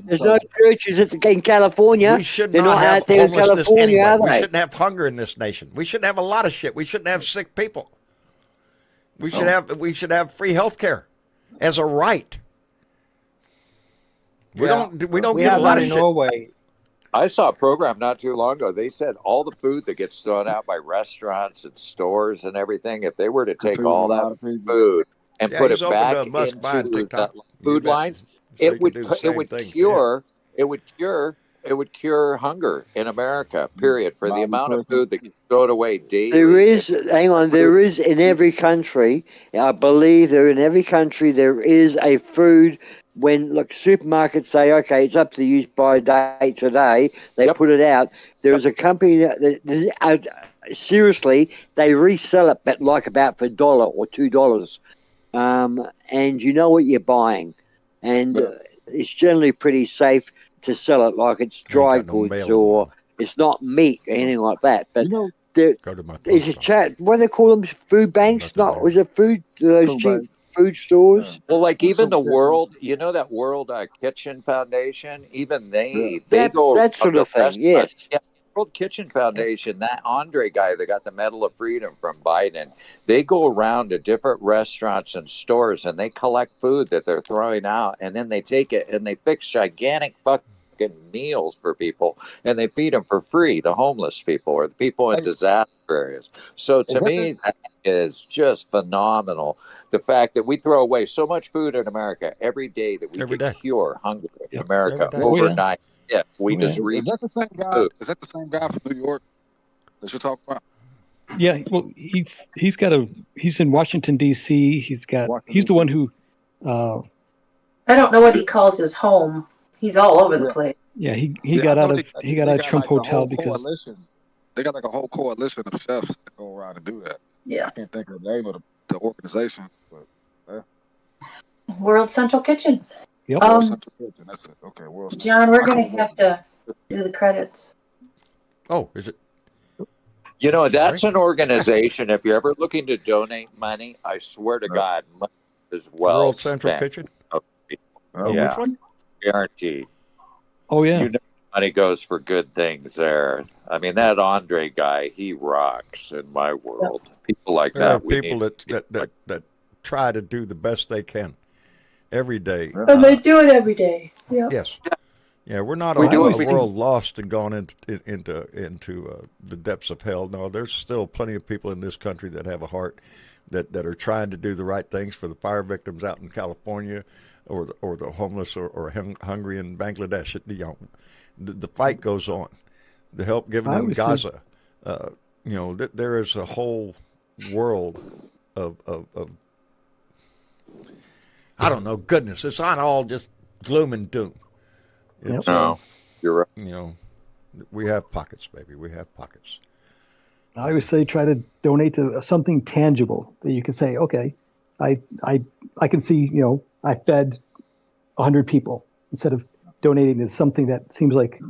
churches in California. we should They're not not have out there in homelessness California, anyway. are We they? shouldn't have hunger in this nation. We shouldn't have a lot of shit. We shouldn't have sick people. We should have free health care as a right. We don't get a lot of shit. Norway. I saw a program not too long ago. They said all the food that gets thrown out by restaurants and stores and everything, if they were to take all that food and put it back into the food lines, it would cure hunger in America. Period. For the amount of food that gets thrown away daily. There is in every country. I believe in every country there is a food. When supermarkets say, okay, it's up to you by date today, they put it out. There is a company that seriously, they resell it, but like about for $1 or $2. And you know what you're buying. And it's generally pretty safe to sell it, like it's dry goods or it's not meat or anything like that. But there's a chat. What do they call them? Food banks? Was it food? Those cheap food stores. Well, like even the World, that World Kitchen Foundation, even they go that sort of thing. Yes. Yeah, World Kitchen Foundation. That Andre guy that got the Medal of Freedom from Biden, they go around to different restaurants and stores and they collect food that they're throwing out, and then they take it and they fix gigantic fucking meals for people and they feed them for free, the homeless people or the people in disaster areas. So to me, that is just phenomenal. The fact that we throw away so much food in America every day that we can cure hunger in America overnight. If we just reach. Is that the same guy? Is that the same guy from New York that you're talking about? Yeah, well, he's in Washington D.C. He's the one who. I don't know what he calls his home. He's all over the place. Yeah, he got out of Trump Hotel because they got like a whole coalition of chefs that go around and do that. Yeah, I can't think of the name of the organization, but World Central Kitchen. Yep. World Central Kitchen. That's it. Okay, World Central. John, we're gonna have to do the credits. Oh, is it? That's an organization. If you're ever looking to donate money, I swear to God, money is well World Central spent. Kitchen. Yeah, which one? Guaranteed. Oh yeah. Money goes for good things there. I mean, that Andre guy, he rocks in my world. People like There are that. people that try to do the best they can every day. And they do it every day. Yeah. Yes. Yeah, we're not a world lost and gone into the depths of hell. No, there's still plenty of people in this country that have a heart that are trying to do the right things for the fire victims out in California, or the homeless or hungry in Bangladesh. The fight goes on. The help given in Gaza. There is a whole world of I don't know, goodness. It's not all just gloom and doom. No, you're right. We have pockets, baby. We have pockets. I always say try to donate to something tangible that you can say, okay, I can see, I fed 100 people instead of donating to something that seems like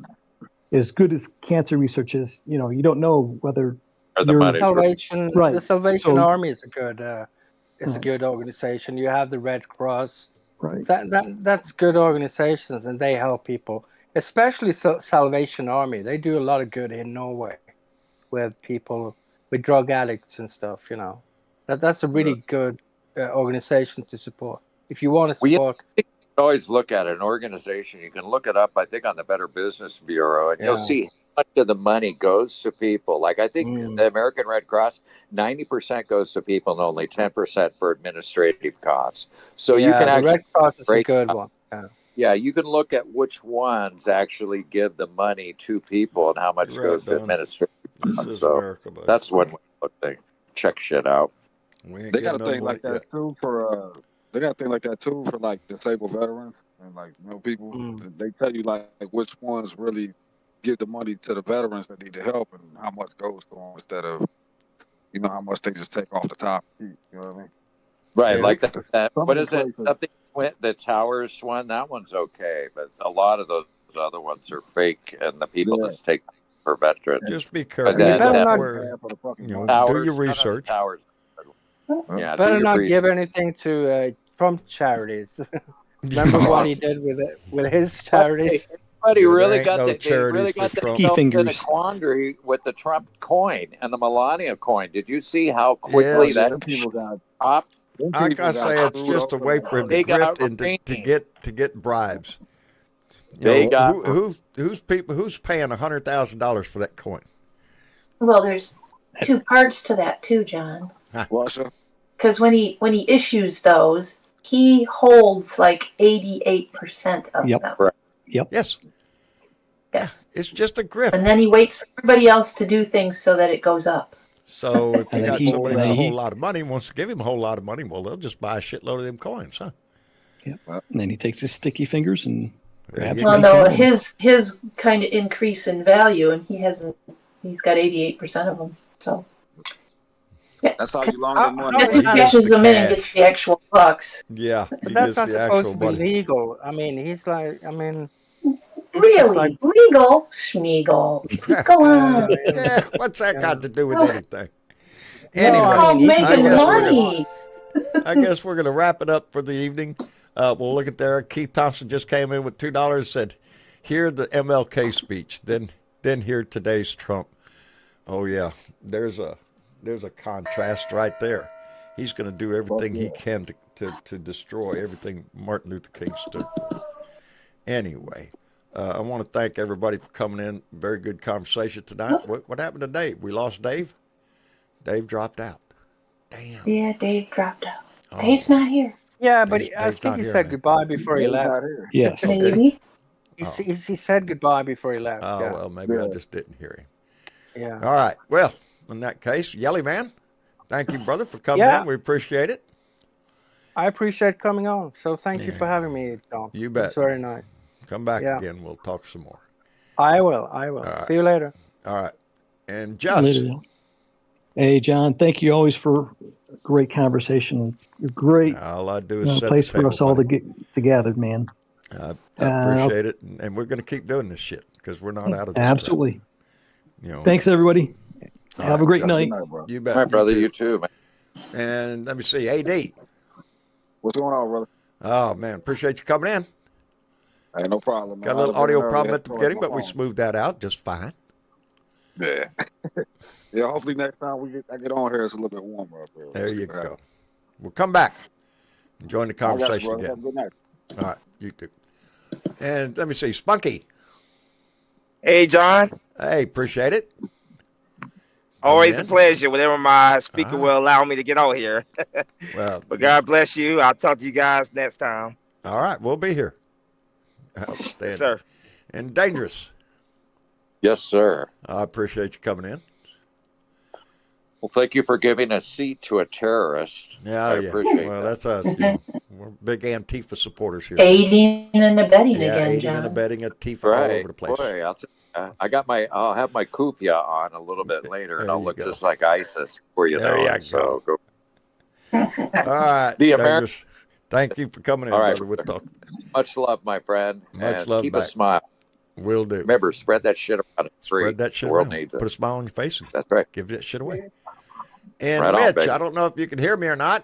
as good as cancer research is. You don't know whether the Salvation Army is a good organization. You have the Red Cross. Right. That's good organizations, and they help people, especially Salvation Army. They do a lot of good in Norway with people, with drug addicts and stuff. That's a really good organization to support. If you want to support, you always look at an organization. You can look it up, I think, on the Better Business Bureau, and you'll see how much of the money goes to people. Like I think the American Red Cross, 90% goes to people and only 10% for administrative costs. So you can actually Red Cross is a good one. Yeah, you can look at which ones actually give the money to people and how much goes to administrative costs. So America, that's one way to look. Check shit out. They got a thing like that too for they got a thing like that too for like disabled veterans and like people. They tell you like which ones really give the money to the veterans that need the help and how much goes to them instead of how much they just take off the top. You know what I mean? Right, like that. What is it? Something the Towers one. That one's okay, but a lot of those other ones are fake, and the people just take for veterans. Just be careful. Then, do your research. Better not give anything to Trump charities. Remember what he did with his charities? But he really got themselves in a quandary with the Trump coin and the Melania coin. Did you see how quickly that people got popped? I gotta say, it's just a way for him to grift and to get bribes. Who's paying $100,000 for that coin? Well, there's two parts to that too, John. Russia. Because when he issues those, he holds like 88% of them. Right. Yep. Yes. It's just a grift. And then he waits for everybody else to do things so that it goes up. So if you got somebody with a whole lot of money wants to give him a whole lot of money, well, they'll just buy a shitload of them coins, huh? Yep. And then he takes his sticky fingers and grabs. Well, no, his kind of increase in value, and he's got 88% of them. So. Yeah. That's how you launder money. Yes, he cashes them in and gets the actual bucks. Yeah, but that's not supposed to be legal. I mean, really? Like, legal? Schmeagle. Go on. Yeah, what's that got to do with anything? Anyway, it's called making money. I guess we're going to wrap it up for the evening. We'll look at there. Keith Thompson just came in with $2, said, hear the MLK speech, then hear today's Trump. Oh, yeah, there's a contrast right there. He's going to do everything he can to destroy everything Martin Luther King stood for. Anyway, I want to thank everybody for coming in. Very good conversation tonight. What happened to Dave? We lost Dave? Dave dropped out. Damn. Yeah, Dave dropped out. Oh. Dave's not here. Yeah, but I think he said goodbye before he left. Yes. Maybe. He said goodbye before he left. Oh, well, maybe I just didn't hear him. Yeah. All right. Well, in that case, Yelly Man, thank you, brother, for coming in. We appreciate it. I appreciate coming on. So thank you for having me, Tom. You bet. It's very nice. Come back again. We'll talk some more. I will. Right. See you later. All right. And Josh. Hey, John, thank you always for a great conversation. Great all I do is set place the table, for us all to get together, man. I appreciate it. And we're going to keep doing this shit because we're not out of this. Absolutely. Thanks, everybody. Have a great night. You bet. My brother, you too, man. And let me see, AD. What's going on, brother? Oh, man, appreciate you coming in. Hey, no problem, man. Got a little audio problem at the beginning, but we smoothed that out just fine. Yeah. Yeah, hopefully next time I get on here, it's a little bit warmer up there. There you go. We'll come back and join the conversation again. Have a good night. All right, you too. And let me see, Spunky. Hey, John. Hey, appreciate it. Always a pleasure whenever my speaker will allow me to get out here. Well, but God bless you. I'll talk to you guys next time. All right, we'll be here. Outstanding. Yes, sir. And Dangerous. Yes, sir. I appreciate you coming in. Well, thank you for giving a seat to a terrorist. Yeah, I appreciate that. That's us. We're big Antifa supporters here. Aiding and abetting again, aiding John. and abetting Antifa all over the place. Boy, I'll have my kufiya on a little bit later, and I'll look just like ISIS for you. There you go. All right, the American. Thank you for coming in, brother. We'll talk. Much love, my friend. Much love. Keep back. a smile. Will do. Remember, spread that shit around. Spread that shit the world around. needs it. Put a smile on your face. That's right. Give that shit away. And right Mitch, on, I don't know if you can hear me or not.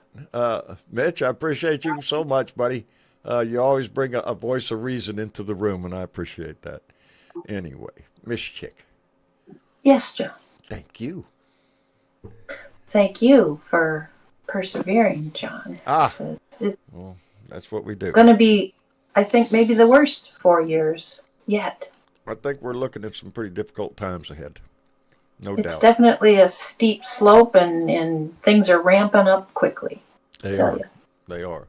Mitch, I appreciate you so much, buddy. You always bring a voice of reason into the room, and I appreciate that. Anyway, Miss Chick. Yes, John. Thank you. Thank you for persevering, John. Well, that's what we do. Going to be, I think, maybe the worst 4 years yet. I think we're looking at some pretty difficult times ahead. No doubt. It's definitely a steep slope, and things are ramping up quickly. They are. They are.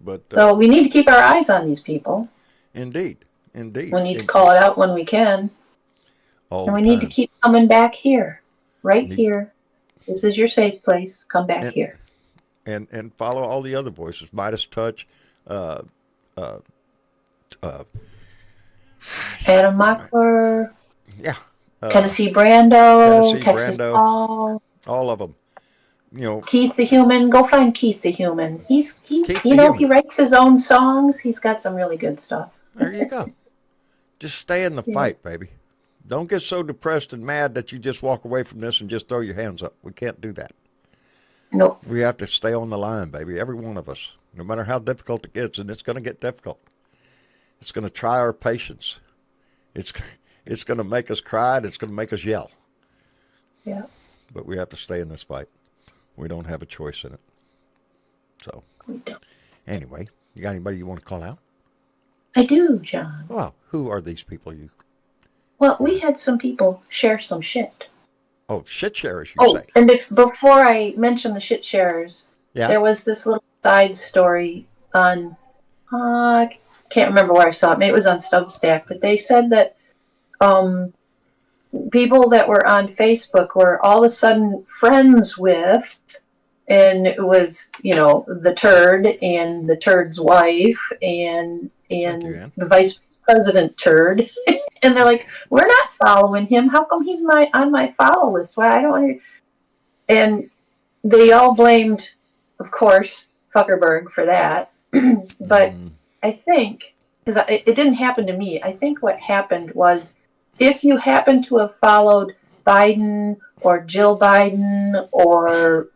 But so we need to keep our eyes on these people. Indeed. We need to call it out when we can. And we need to keep coming back here. Right here. This is your safe place. Come back here. And follow all the other voices. Midas Touch. Adam Mockler. Yeah. Tennessee Brando. Texas Paul. All of them. Keith the Human. Go find Keith the Human. He writes his own songs. He's got some really good stuff. There you go. Just stay in the fight, baby. Don't get so depressed and mad that you just walk away from this and just throw your hands up. We can't do that. Nope. We have to stay on the line, baby. Every one of us, no matter how difficult it gets, and it's going to get difficult. It's going to try our patience. It's going to make us cry, and it's going to make us yell. Yeah. But we have to stay in this fight. We don't have a choice in it. So, we don't. Anyway, you got anybody you want to call out? I do, John. Well, who are these people you... Well, we had some people share some shit. Oh, shit sharers, you say. And before I mention the shit sharers, there was this little side story on, I can't remember where I saw it. Maybe it was on Substack, but they said that people that were on Facebook were all of a sudden friends with, and it was, the turd and the turd's wife and the vice president turd. And they're like, we're not following him. How come he's on my follow list? Why I don't. And they all blamed, of course, Zuckerberg for that. But I think, because it didn't happen to me, I think what happened was, if you happen to have followed Biden or Jill Biden or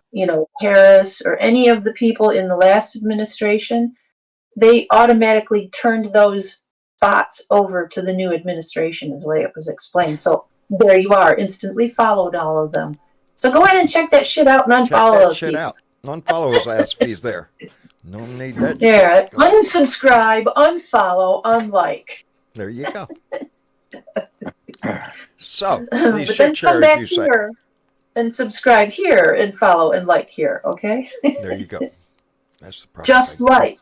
Harris or any of the people in the last administration, they automatically turned those bots over to the new administration, is the way it was explained. So there you are, instantly followed all of them. So go ahead and check that shit out and unfollow those shit people. out. Unfollow his ass if he's there. No need that there, shit. Unsubscribe, unfollow, unlike. There you go. So, but these then shit come sharers, back you say. here and subscribe here and follow and like here, okay? There you go. That's the problem. Just like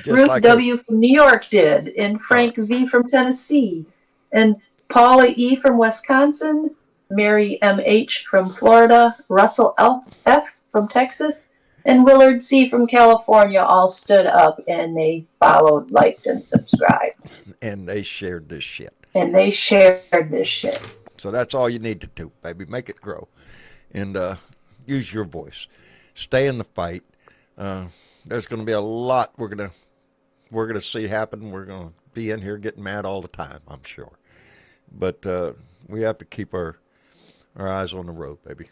Ruth like W. from New York did, and Frank V. from Tennessee, and Paula E. from Wisconsin, Mary M.H. from Florida, Russell F. from Texas, and Willard C. from California all stood up and they followed, liked, and subscribed. And they shared this shit. So that's all you need to do, baby. Make it grow. And use your voice. Stay in the fight. There's going to be a lot we're going to see happen. We're going to be in here getting mad all the time, I'm sure. But we have to keep our eyes on the road, baby.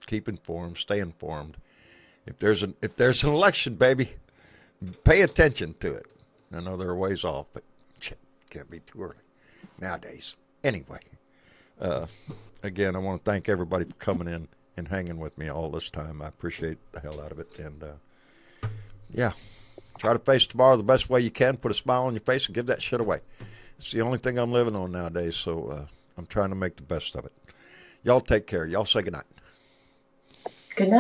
Keep informed, stay informed. If there's an election, baby, pay attention to it. I know they're a ways off, but shit, can't be too early nowadays. Anyway, again, I want to thank everybody for coming in and hanging with me all this time. I appreciate the hell out of it. And yeah, try to face tomorrow the best way you can. Put a smile on your face and give that shit away. It's the only thing I'm living on nowadays, so I'm trying to make the best of it. Y'all take care. Y'all say goodnight. Good night.